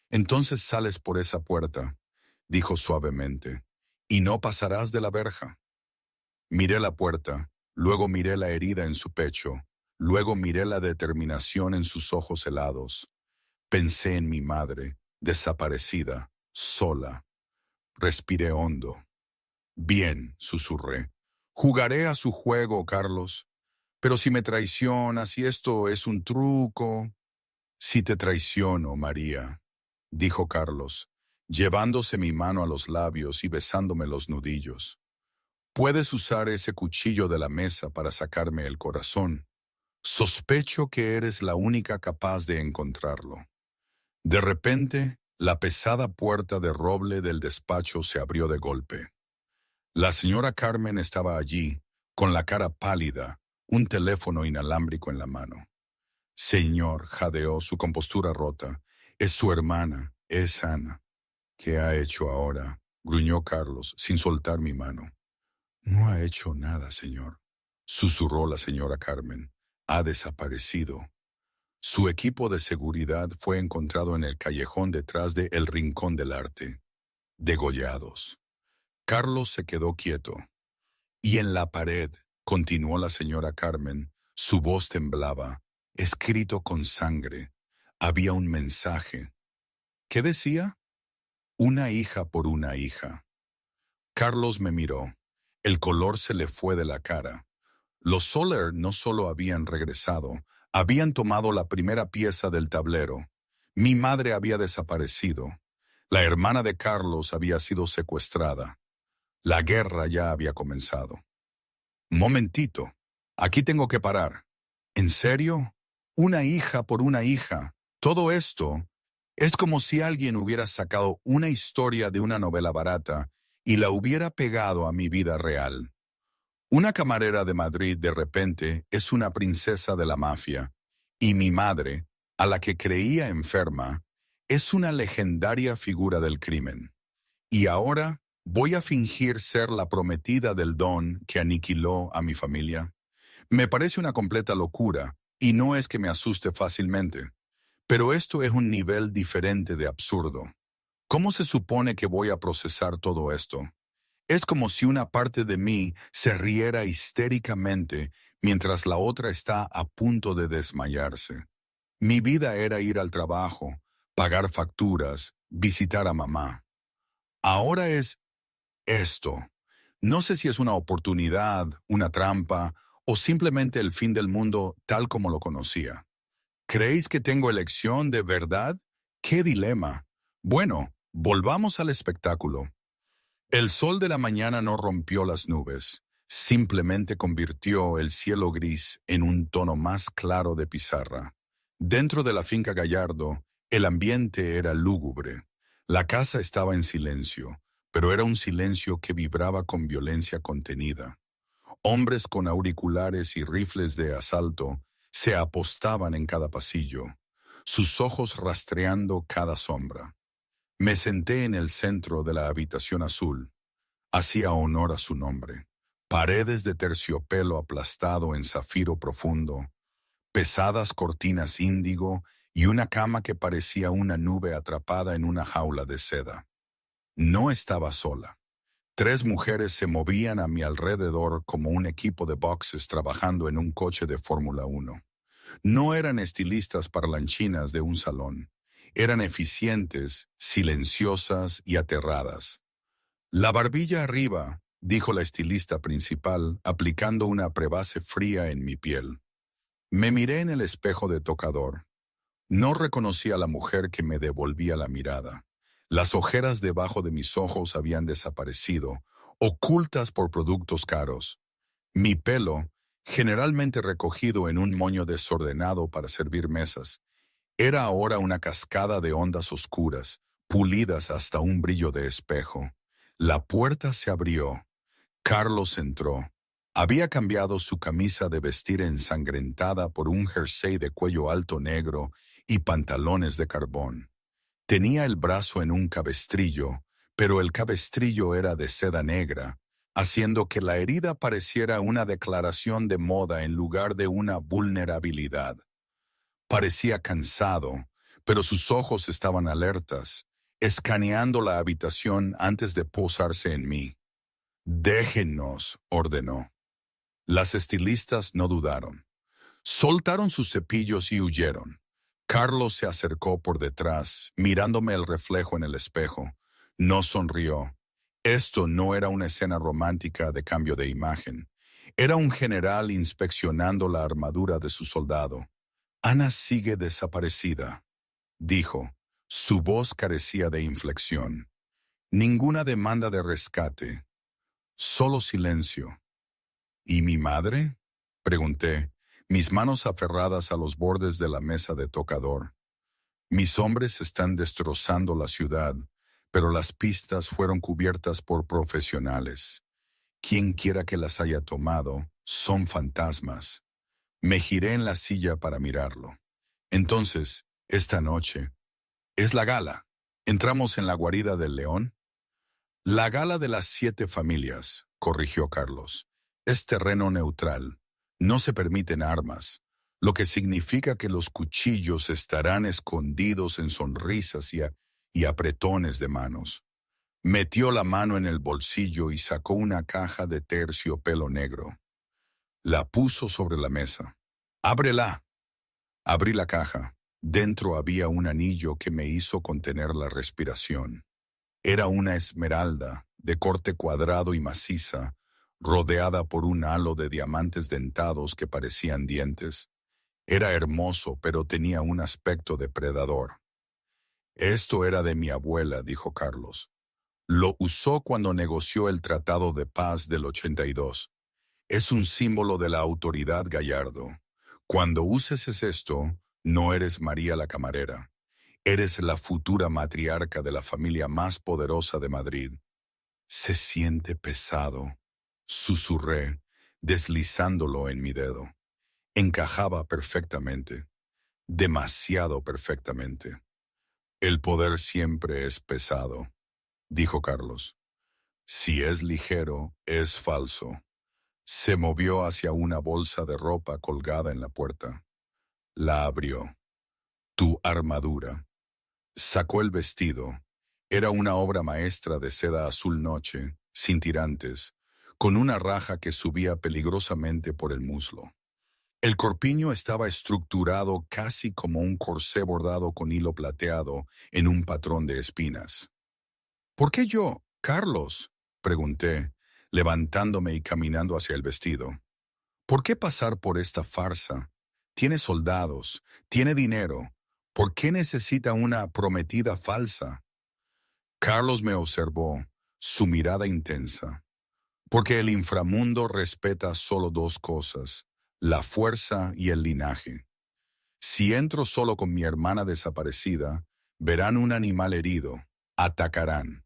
Entonces sales por esa puerta, dijo suavemente, y no pasarás de la verja. Miré la puerta, luego miré la herida en su pecho, luego miré la determinación en sus ojos helados. Pensé en mi madre, desaparecida, sola. Respiré hondo. Bien, susurré. Jugaré a su juego, Carlos. Pero si me traicionas y esto es un truco... Si te traiciono, María, dijo Carlos, llevándose mi mano a los labios y besándome los nudillos. Puedes usar ese cuchillo de la mesa para sacarme el corazón. Sospecho que eres la única capaz de encontrarlo. De repente, la pesada puerta de roble del despacho se abrió de golpe. La señora Carmen estaba allí, con la cara pálida, un teléfono inalámbrico en la mano. Señor, jadeó, su compostura rota. Es su hermana, es Ana. ¿Qué ha hecho ahora? Gruñó Carlos, sin soltar mi mano. No ha hecho nada, señor, susurró la señora Carmen. Ha desaparecido. Su equipo de seguridad fue encontrado en el callejón detrás de El Rincón del Arte. Degollados. Carlos se quedó quieto. Y en la pared, continuó la señora Carmen, su voz temblaba, escrito con sangre, había un mensaje. ¿Qué decía? Una hija por una hija. Carlos me miró. El color se le fue de la cara. Los Soler no solo habían regresado, habían tomado la primera pieza del tablero. Mi madre había desaparecido. La hermana de Carlos había sido secuestrada. La guerra ya había comenzado. Momentito, Aquí tengo que parar. ¿En serio? Una hija por una hija. Todo esto es como si alguien hubiera sacado una historia de una novela barata y la hubiera pegado a mi vida real. Una camarera de Madrid de repente es una princesa de la mafia, y mi madre, a la que creía enferma, es una legendaria figura del crimen. Y ahora voy a fingir ser la prometida del don que aniquiló a mi familia. Me parece una completa locura, y no es que me asuste fácilmente, pero esto es un nivel diferente de absurdo. ¿Cómo se supone que voy a procesar todo esto? Es como si una parte de mí se riera histéricamente mientras la otra está a punto de desmayarse. Mi vida era ir al trabajo, pagar facturas, visitar a mamá. Ahora es esto. No sé si es una oportunidad, una trampa o simplemente el fin del mundo tal como lo conocía. ¿Creéis que tengo elección de verdad? ¡Qué dilema! Bueno, volvamos al espectáculo. El sol de la mañana no rompió las nubes, simplemente convirtió el cielo gris en un tono más claro de pizarra. Dentro de la finca Gallardo, el ambiente era lúgubre. La casa estaba en silencio, pero era un silencio que vibraba con violencia contenida. Hombres con auriculares y rifles de asalto se apostaban en cada pasillo, sus ojos rastreando cada sombra. Me senté en el centro de la habitación azul. Hacía honor a su nombre. Paredes de terciopelo aplastado en zafiro profundo, pesadas cortinas índigo y una cama que parecía una nube atrapada en una jaula de seda. No estaba sola. 3 mujeres se movían a mi alrededor como un equipo de boxes trabajando en un coche de Fórmula 1. No eran estilistas parlanchinas de un salón. Eran eficientes, silenciosas y aterradas. La barbilla arriba, dijo la estilista principal, aplicando una prebase fría en mi piel. Me miré en el espejo de tocador. No reconocí a la mujer que me devolvía la mirada. Las ojeras debajo de mis ojos habían desaparecido, ocultas por productos caros. Mi pelo, generalmente recogido en un moño desordenado para servir mesas, era ahora una cascada de ondas oscuras, pulidas hasta un brillo de espejo. La puerta se abrió. Carlos entró. Había cambiado su camisa de vestir ensangrentada por un jersey de cuello alto negro y pantalones de carbón. Tenía el brazo en un cabestrillo, pero el cabestrillo era de seda negra, haciendo que la herida pareciera una declaración de moda en lugar de una vulnerabilidad. Parecía cansado, pero sus ojos estaban alertas, escaneando la habitación antes de posarse en mí. «Déjenos», ordenó. Las estilistas no dudaron. Soltaron sus cepillos y huyeron. Carlos se acercó por detrás, mirándome el reflejo en el espejo. No sonrió. Esto no era una escena romántica de cambio de imagen. Era un general inspeccionando la armadura de su soldado. «Ana sigue desaparecida», dijo. Su voz carecía de inflexión. Ninguna demanda de rescate. Solo silencio. ¿Y mi madre?, pregunté, mis manos aferradas a los bordes de la mesa de tocador. Mis hombres están destrozando la ciudad, pero las pistas fueron cubiertas por profesionales. Quien quiera que las haya tomado, son fantasmas. Me giré en la silla para mirarlo. Entonces, esta noche, es la gala. ¿Entramos en la guarida del león? La gala de las 7 familias, corrigió Carlos. Es terreno neutral. No se permiten armas, lo que significa que los cuchillos estarán escondidos en sonrisas y apretones de manos. Metió la mano en el bolsillo y sacó una caja de terciopelo negro. La puso sobre la mesa. «Ábrela». Abrí la caja. Dentro había un anillo que me hizo contener la respiración. Era una esmeralda, de corte cuadrado y maciza, rodeada por un halo de diamantes dentados que parecían dientes. Era hermoso, pero tenía un aspecto depredador. «Esto era de mi abuela», dijo Carlos. «Lo usó cuando negoció el Tratado de Paz del 82. Es un símbolo de la autoridad, Gallardo. Cuando uses esto, no eres María la camarera. Eres la futura matriarca de la familia más poderosa de Madrid. Se siente pesado, susurré, deslizándolo en mi dedo. Encajaba perfectamente, demasiado perfectamente. El poder siempre es pesado, dijo Carlos. Si es ligero, es falso. Se movió hacia una bolsa de ropa colgada en la puerta. La abrió. Tu armadura. Sacó el vestido. Era una obra maestra de seda azul noche, sin tirantes, con una raja que subía peligrosamente por el muslo. El corpiño estaba estructurado casi como un corsé bordado con hilo plateado en un patrón de espinas. ¿Por qué yo, Carlos?, pregunté, levantándome y caminando hacia el vestido. ¿Por qué pasar por esta farsa? Tiene soldados, tiene dinero. ¿Por qué necesita una prometida falsa? Carlos me observó, su mirada intensa. Porque el inframundo respeta solo dos cosas, la fuerza y el linaje. Si entro solo con mi hermana desaparecida, verán un animal herido, atacarán.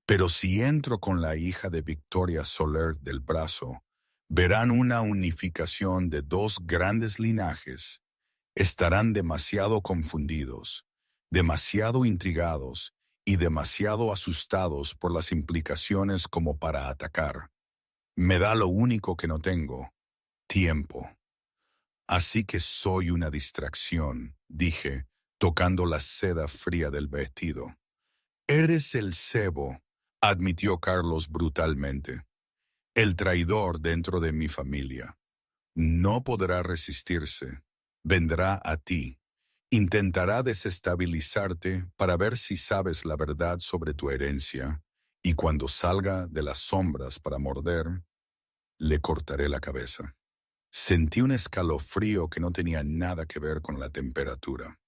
Pero si entro con la hija de Victoria Soler del brazo, verán una unificación de dos grandes linajes. Estarán demasiado confundidos, demasiado intrigados y demasiado asustados por las implicaciones como para atacar. Me da lo único que no tengo, tiempo. Así que soy una distracción, dije, tocando la seda fría del vestido. Eres el cebo, admitió Carlos brutalmente. El traidor dentro de mi familia. No podrá resistirse. Vendrá a ti. Intentará desestabilizarte para ver si sabes la verdad sobre tu herencia, y cuando salga de las sombras para morder, le cortaré la cabeza. Sentí un escalofrío que no tenía nada que ver con la temperatura.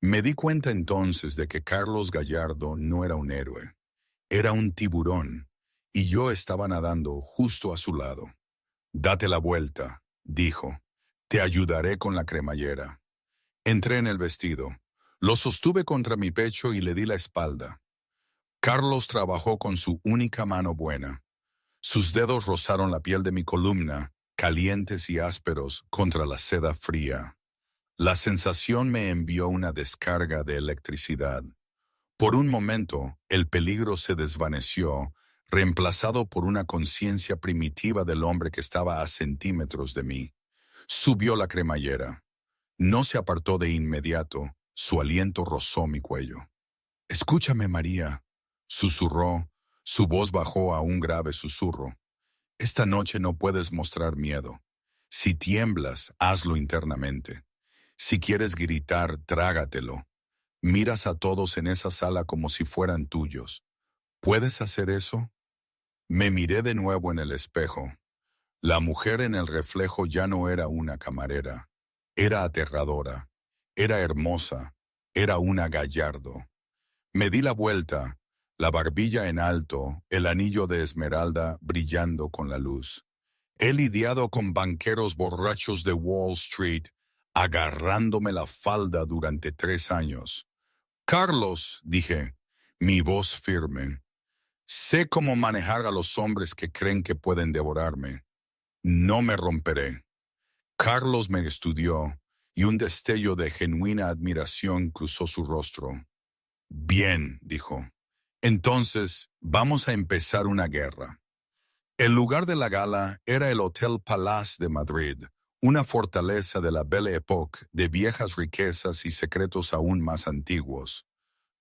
Me di cuenta entonces de que Carlos Gallardo no era un héroe. Era un tiburón, y yo estaba nadando justo a su lado. Date la vuelta, dijo. Te ayudaré con la cremallera. Entré en el vestido. Lo sostuve contra mi pecho y le di la espalda. Carlos trabajó con su única mano buena. Sus dedos rozaron la piel de mi columna, calientes y ásperos contra la seda fría. La sensación me envió una descarga de electricidad. Por un momento, el peligro se desvaneció, reemplazado por una conciencia primitiva del hombre que estaba a centímetros de mí. Subió la cremallera. No se apartó de inmediato, su aliento rozó mi cuello. «Escúchame, María», susurró, su voz bajó a un grave susurro. «Esta noche no puedes mostrar miedo. Si tiemblas, hazlo internamente. Si quieres gritar, trágatelo. Miras a todos en esa sala como si fueran tuyos. ¿Puedes hacer eso?» Me miré de nuevo en el espejo. La mujer en el reflejo ya no era una camarera. Era aterradora. Era hermosa. Era una Gallardo. Me di la vuelta, la barbilla en alto, el anillo de esmeralda brillando con la luz. He lidiado con banqueros borrachos de Wall Street, agarrándome la falda durante 3 años. «Carlos», dije, mi voz firme, «sé cómo manejar a los hombres que creen que pueden devorarme. No me romperé». Carlos me estudió, y un destello de genuina admiración cruzó su rostro. «Bien», dijo. «Entonces, vamos a empezar una guerra». El lugar de la gala era el Hotel Palace de Madrid, una fortaleza de la Belle Époque de viejas riquezas y secretos aún más antiguos.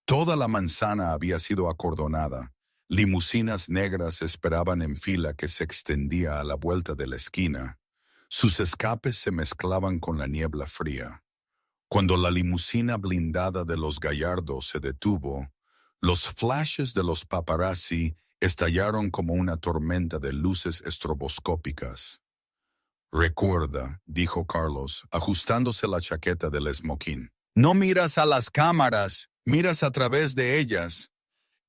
Toda la manzana había sido acordonada. Limusinas negras esperaban en fila que se extendía a la vuelta de la esquina. Sus escapes se mezclaban con la niebla fría. Cuando la limusina blindada de los Gallardos se detuvo, los flashes de los paparazzi estallaron como una tormenta de luces estroboscópicas. «Recuerda», dijo Carlos, ajustándose la chaqueta del esmoquín. «No miras a las cámaras, miras a través de ellas».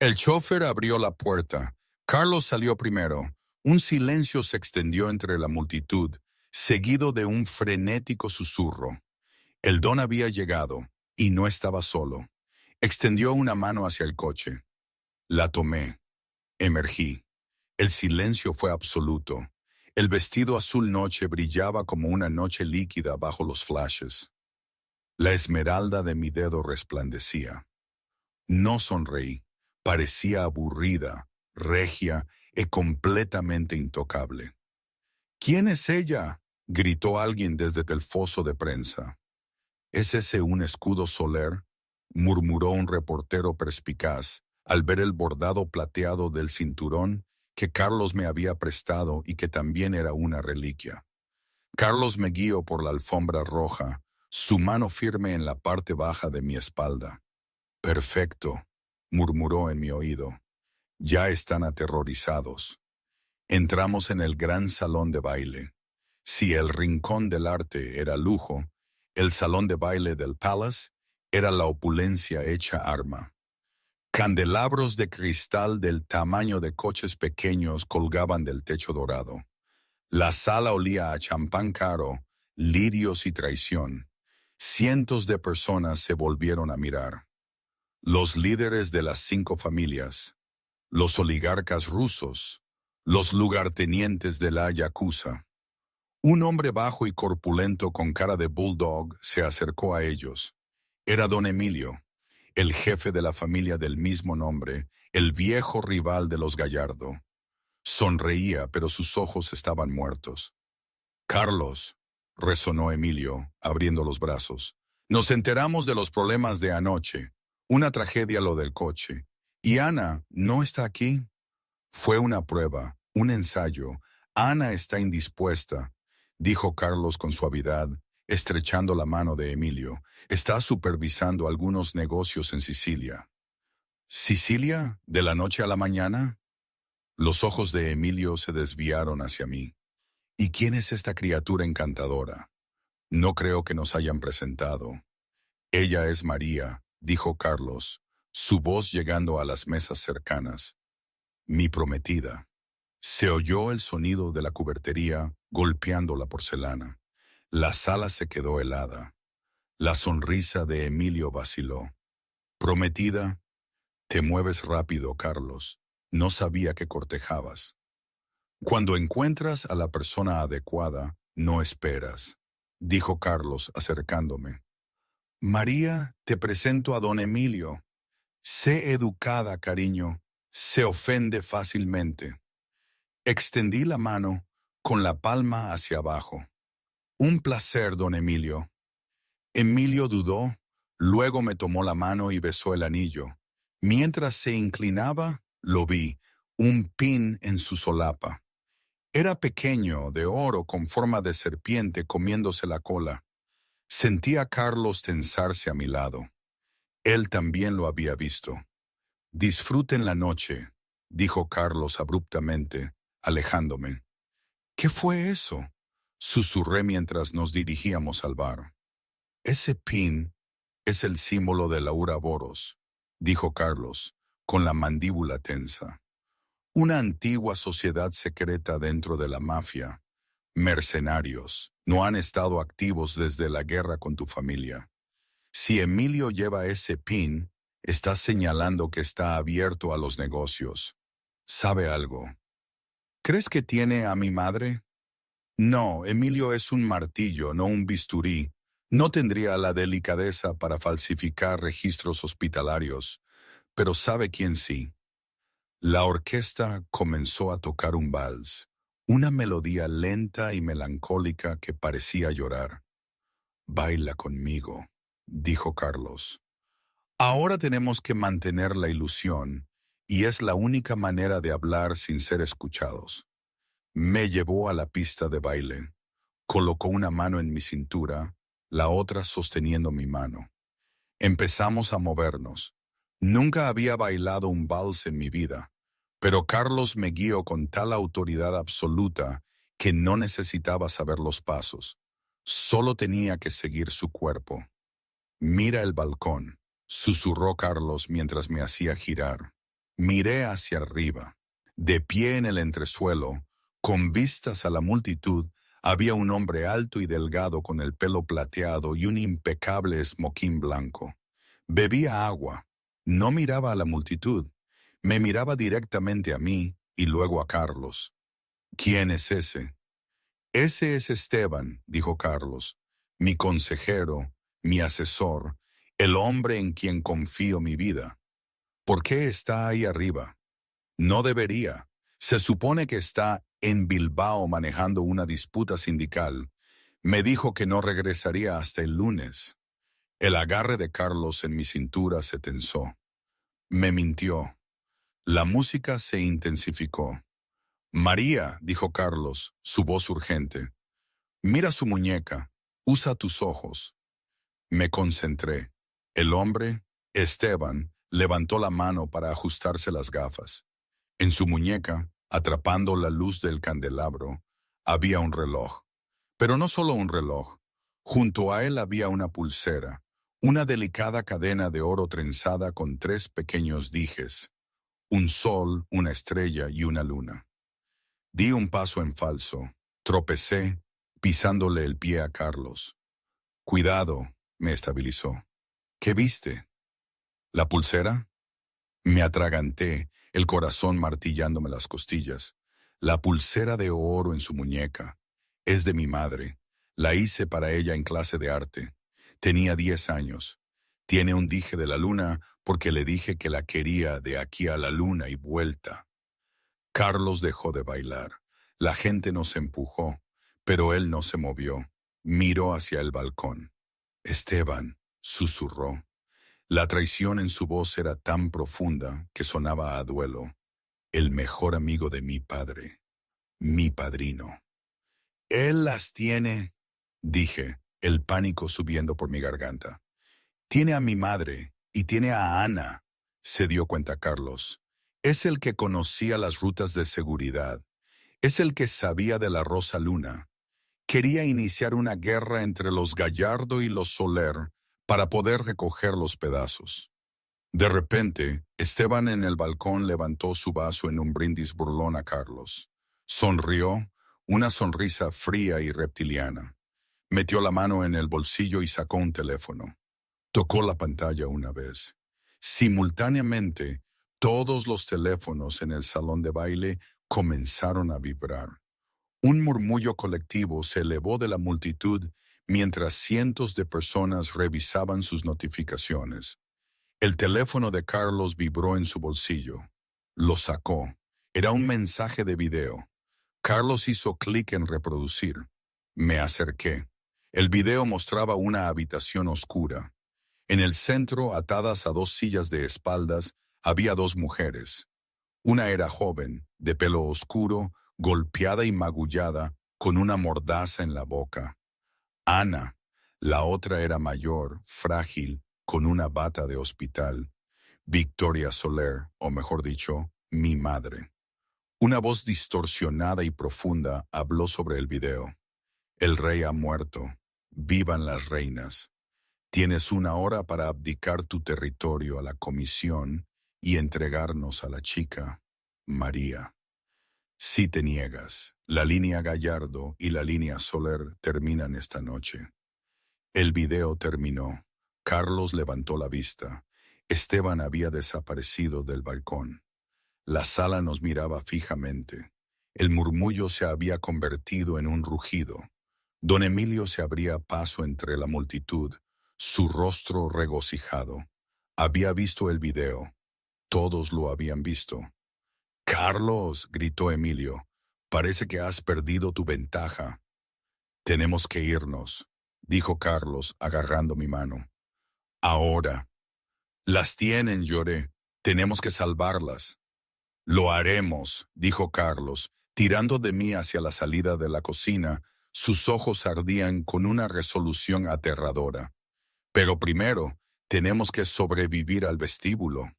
El chofer abrió la puerta. Carlos salió primero, Un silencio se extendió entre la multitud, seguido de un frenético susurro. El don había llegado, y no estaba solo. Extendió una mano hacia el coche. La tomé. Emergí. El silencio fue absoluto. El vestido azul noche brillaba como una noche líquida bajo los flashes. La esmeralda de mi dedo resplandecía. No sonreí. Parecía aburrida, regia y completamente intocable. «¿Quién es ella?», gritó alguien desde el foso de prensa. «¿Es ese un escudo soler?», murmuró un reportero perspicaz al ver el bordado plateado del cinturón que Carlos me había prestado y que también era una reliquia. Carlos me guió por la alfombra roja, su mano firme en la parte baja de mi espalda. «Perfecto», murmuró en mi oído. «Ya están aterrorizados». Entramos en el gran salón de baile. Si el rincón del arte era lujo, el salón de baile del Palace era la opulencia hecha arma. Candelabros de cristal del tamaño de coches pequeños colgaban del techo dorado. La sala olía a champán caro, lirios y traición. Cientos de personas se volvieron a mirar. Los líderes de las 5 familias, los oligarcas rusos, los lugartenientes de la Yakuza. Un hombre bajo y corpulento con cara de bulldog se acercó a ellos. Era don Emilio, el jefe de la familia del mismo nombre, el viejo rival de los Gallardo. Sonreía, pero sus ojos estaban muertos. «Carlos», resonó Emilio, abriendo los brazos, «nos enteramos de los problemas de anoche. Una tragedia lo del coche. ¿Y Ana no está aquí?» «Fue una prueba, un ensayo. Ana está indispuesta», dijo Carlos con suavidad, estrechando la mano de Emilio. «Está supervisando algunos negocios en Sicilia». «¿Sicilia? ¿De la noche a la mañana?» Los ojos de Emilio se desviaron hacia mí. «¿Y quién es esta criatura encantadora? No creo que nos hayan presentado». «Ella es María», dijo Carlos, su voz llegando a las mesas cercanas. «Mi prometida». Se oyó el sonido de la cubertería golpeando la porcelana. La sala se quedó helada. La sonrisa de Emilio vaciló. «¿Prometida? Te mueves rápido, Carlos. No sabía que cortejabas». «Cuando encuentras a la persona adecuada, no esperas», dijo Carlos acercándome. «María, te presento a don Emilio. Sé educada, cariño. Se ofende fácilmente». Extendí la mano con la palma hacia abajo. «Un placer, don Emilio». Emilio dudó, luego me tomó la mano y besó el anillo. Mientras se inclinaba, lo vi, un pin en su solapa. Era pequeño, de oro con forma de serpiente comiéndose la cola. Sentí a Carlos tensarse a mi lado. Él también lo había visto. «Disfruten la noche», dijo Carlos abruptamente, alejándome. «¿Qué fue eso?», susurré mientras nos dirigíamos al bar. «Ese pin es el símbolo de Laura Boros», dijo Carlos, con la mandíbula tensa. «Una antigua sociedad secreta dentro de la mafia. Mercenarios. No han estado activos desde la guerra con tu familia. Si Emilio lleva ese pin, está señalando que está abierto a los negocios. ¿Sabe algo? ¿Crees que tiene a mi madre? No, Emilio es un martillo, no un bisturí. No tendría la delicadeza para falsificar registros hospitalarios, pero ¿sabe quién sí?». La orquesta comenzó a tocar un vals, una melodía lenta y melancólica que parecía llorar. «Baila conmigo», dijo Carlos. «Ahora tenemos que mantener la ilusión, y es la única manera de hablar sin ser escuchados». Me llevó a la pista de baile. Colocó una mano en mi cintura, la otra sosteniendo mi mano. Empezamos a movernos. Nunca había bailado un vals en mi vida, pero Carlos me guió con tal autoridad absoluta que no necesitaba saber los pasos. Solo tenía que seguir su cuerpo. «Mira el balcón», susurró Carlos mientras me hacía girar. Miré hacia arriba. De pie en el entresuelo, Con vistas a la multitud, había un hombre alto y delgado con el pelo plateado y un impecable esmoquín blanco. Bebía agua. No miraba a la multitud. Me miraba directamente a mí y luego a Carlos. ¿Quién es ese? Ese es Esteban, dijo Carlos, mi consejero, mi asesor, el hombre en quien confío mi vida. ¿Por qué está ahí arriba? No debería. Se supone que está en Bilbao manejando una disputa sindical. Me dijo que no regresaría hasta el lunes. El agarre de Carlos en mi cintura se tensó. Me mintió. La música se intensificó. María, dijo Carlos, su voz urgente. Mira su muñeca. Usa tus ojos. Me concentré. El hombre, Esteban, levantó la mano para ajustarse las gafas. En su muñeca, atrapando la luz del candelabro, había un reloj. Pero no solo un reloj. Junto a él había una pulsera, una delicada cadena de oro trenzada con 3 pequeños dijes, un sol, una estrella y una luna. Di un paso en falso, tropecé, pisándole el pie a Carlos. Cuidado, me estabilizó. ¿Qué viste? ¿La pulsera? Me atraganté, el corazón martillándome las costillas. La pulsera de oro en su muñeca. Es de mi madre. La hice para ella en clase de arte. Tenía 10 años. Tiene un dije de la luna porque le dije que la quería de aquí a la luna y vuelta. Carlos dejó de bailar. La gente nos empujó, pero él no se movió. Miró hacia el balcón. Esteban, susurró. La traición en su voz era tan profunda que sonaba a duelo. El mejor amigo de mi padre, mi padrino. Él las tiene, dije, el pánico subiendo por mi garganta. Tiene a mi madre y tiene a Ana, se dio cuenta Carlos. Es el que conocía las rutas de seguridad. Es el que sabía de la Rosa Luna. Quería iniciar una guerra entre los Gallardo y los Soler para poder recoger los pedazos. De repente, Esteban en el balcón levantó su vaso en un brindis burlón a Carlos. Sonrió, una sonrisa fría y reptiliana. Metió la mano en el bolsillo y sacó un teléfono. Tocó la pantalla una vez. Simultáneamente, todos los teléfonos en el salón de baile comenzaron a vibrar. Un murmullo colectivo se elevó de la multitud mientras cientos de personas revisaban sus notificaciones. El teléfono de Carlos vibró en su bolsillo. Lo sacó. Era un mensaje de video. Carlos hizo clic en reproducir. Me acerqué. El video mostraba una habitación oscura. En el centro, atadas a 2 sillas de espaldas, había 2 mujeres. Una era joven, de pelo oscuro, golpeada y magullada, con una mordaza en la boca. Ana. La otra era mayor, frágil, con una bata de hospital. Victoria Soler, o mejor dicho, mi madre. Una voz distorsionada y profunda habló sobre el video. El rey ha muerto. Vivan las reinas. Tienes 1 hora para abdicar tu territorio a la comisión y entregarnos a la chica, María. Si te niegas, la línea Gallardo y la línea Soler terminan esta noche. El video terminó. Carlos levantó la vista. Esteban había desaparecido del balcón. La sala nos miraba fijamente. El murmullo se había convertido en un rugido. Don Emilio se abría paso entre la multitud, su rostro regocijado. Había visto el video. Todos lo habían visto. «Carlos», gritó Emilio, «parece que has perdido tu ventaja». «Tenemos que irnos», dijo Carlos, agarrando mi mano. «Ahora». «Las tienen», lloré. «Tenemos que salvarlas». «Lo haremos», dijo Carlos, tirando de mí hacia la salida de la cocina. Sus ojos ardían con una resolución aterradora. «Pero primero, tenemos que sobrevivir al vestíbulo».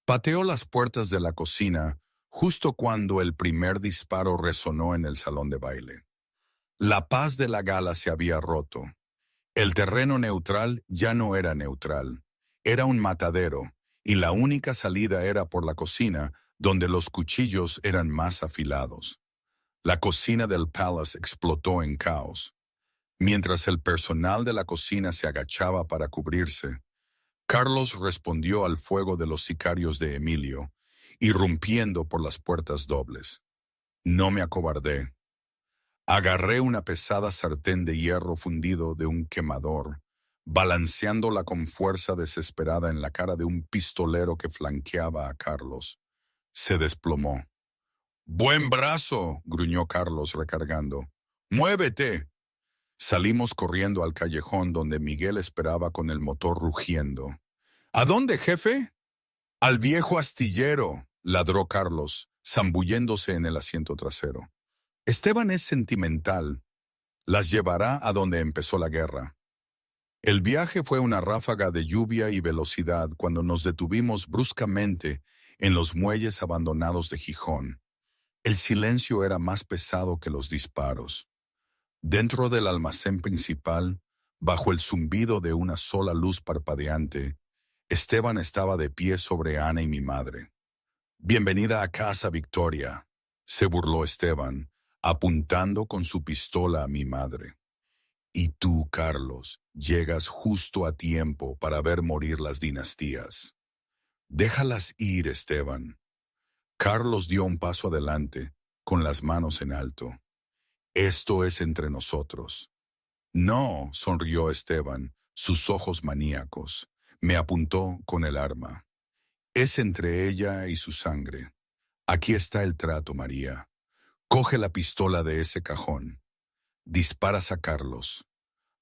Pateó las puertas de la cocina justo cuando el primer disparo resonó en el salón de baile. La paz de la gala se había roto. El terreno neutral ya no era neutral. Era un matadero, y la única salida era por la cocina, donde los cuchillos eran más afilados. La cocina del Palace explotó en caos. Mientras el personal de la cocina se agachaba para cubrirse, Carlos respondió al fuego de los sicarios de Emilio, irrumpiendo por las puertas dobles. No me acobardé. Agarré una pesada sartén de hierro fundido de un quemador, balanceándola con fuerza desesperada en la cara de un pistolero que flanqueaba a Carlos. Se desplomó. «¡Buen brazo!», gruñó Carlos recargando. «¡Muévete!». Salimos corriendo al callejón donde Miguel esperaba con el motor rugiendo. «¿A dónde, jefe?». «Al viejo astillero», ladró Carlos, zambulléndose en el asiento trasero. «Esteban es sentimental. Las llevará a donde empezó la guerra». El viaje fue una ráfaga de lluvia y velocidad cuando nos detuvimos bruscamente en los muelles abandonados de Gijón. El silencio era más pesado que los disparos. Dentro del almacén principal, bajo el zumbido de una sola luz parpadeante, Esteban estaba de pie sobre Ana y mi madre. «Bienvenida a casa, Victoria», se burló Esteban, apuntando con su pistola a mi madre. «Y tú, Carlos, llegas justo a tiempo para ver morir las dinastías». «Déjalas ir, Esteban». Carlos dio un paso adelante, con las manos en alto. «Esto es entre nosotros». «No», sonrió Esteban, sus ojos maníacos. Me apuntó con el arma. «Es entre ella y su sangre. Aquí está el trato, María. Coge la pistola de ese cajón. Disparas a Carlos.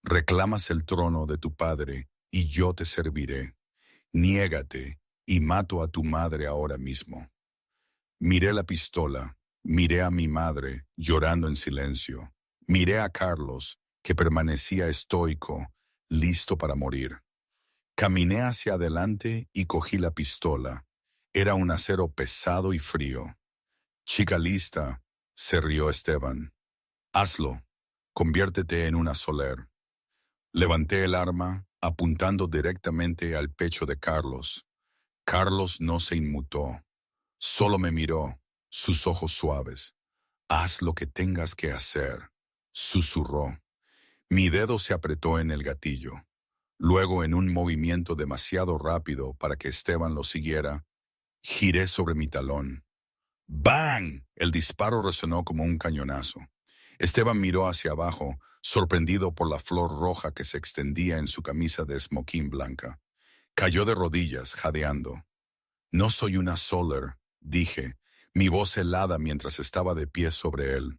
Reclamas el trono de tu padre y yo te serviré. Niégate y mato a tu madre ahora mismo». Miré la pistola, miré a mi madre, llorando en silencio. Miré a Carlos, que permanecía estoico, listo para morir. Caminé hacia adelante y cogí la pistola. Era un acero pesado y frío. «Chica lista», se rió Esteban. «Hazlo. Conviértete en una Soler». Levanté el arma, apuntando directamente al pecho de Carlos. Carlos no se inmutó. Solo me miró, sus ojos suaves. «Haz lo que tengas que hacer», susurró. Mi dedo se apretó en el gatillo. Luego, en un movimiento demasiado rápido para que Esteban lo siguiera, giré sobre mi talón. ¡Bang! El disparo resonó como un cañonazo. Esteban miró hacia abajo, sorprendido por la flor roja que se extendía en su camisa de esmoquín blanca. Cayó de rodillas, jadeando. «No soy una Soler», dije, mi voz helada mientras estaba de pie sobre él.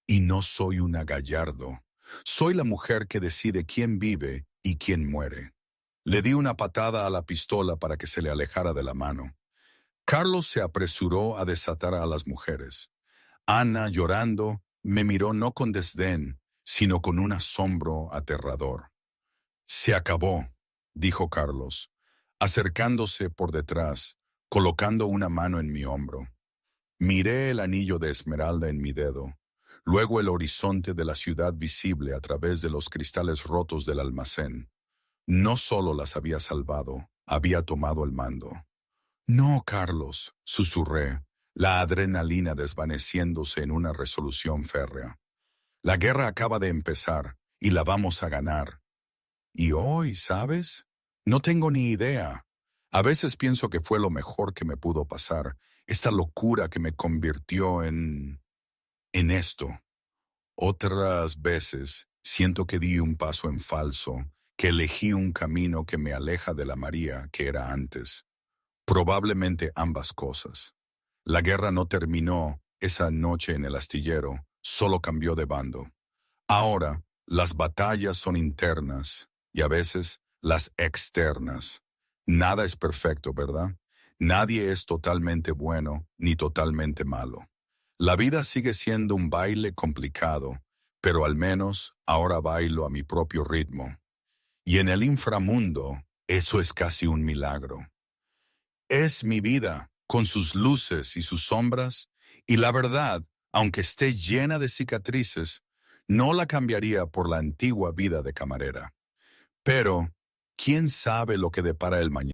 «Y no soy una Gallardo. Soy la mujer que decide quién vive y quién muere». Le di una patada a la pistola para que se le alejara de la mano. Carlos se apresuró a desatar a las mujeres. Ana, llorando, me miró no con desdén, sino con un asombro aterrador. «Se acabó», dijo Carlos, acercándose por detrás, colocando una mano en mi hombro. Miré el anillo de esmeralda en mi dedo, luego el horizonte de la ciudad visible a través de los cristales rotos del almacén. No solo las había salvado, había tomado el mando. «No, Carlos», susurré, la adrenalina desvaneciéndose en una resolución férrea. «La guerra acaba de empezar y la vamos a ganar. Y hoy, ¿sabes? No tengo ni idea. A veces pienso que fue lo mejor que me pudo pasar, esta locura que me convirtió en esto. Otras veces siento que di un paso en falso, que elegí un camino que me aleja de la María que era antes. Probablemente ambas cosas. La guerra no terminó esa noche en el astillero, solo cambió de bando. Ahora, las batallas son internas y a veces las externas. Nada es perfecto, ¿verdad? Nadie es totalmente bueno ni totalmente malo. La vida sigue siendo un baile complicado, pero al menos ahora bailo a mi propio ritmo. Y en el inframundo, eso es casi un milagro. Es mi vida, con sus luces y sus sombras, y la verdad, aunque esté llena de cicatrices, no la cambiaría por la antigua vida de camarera. Pero, ¿quién sabe lo que depara el mañana?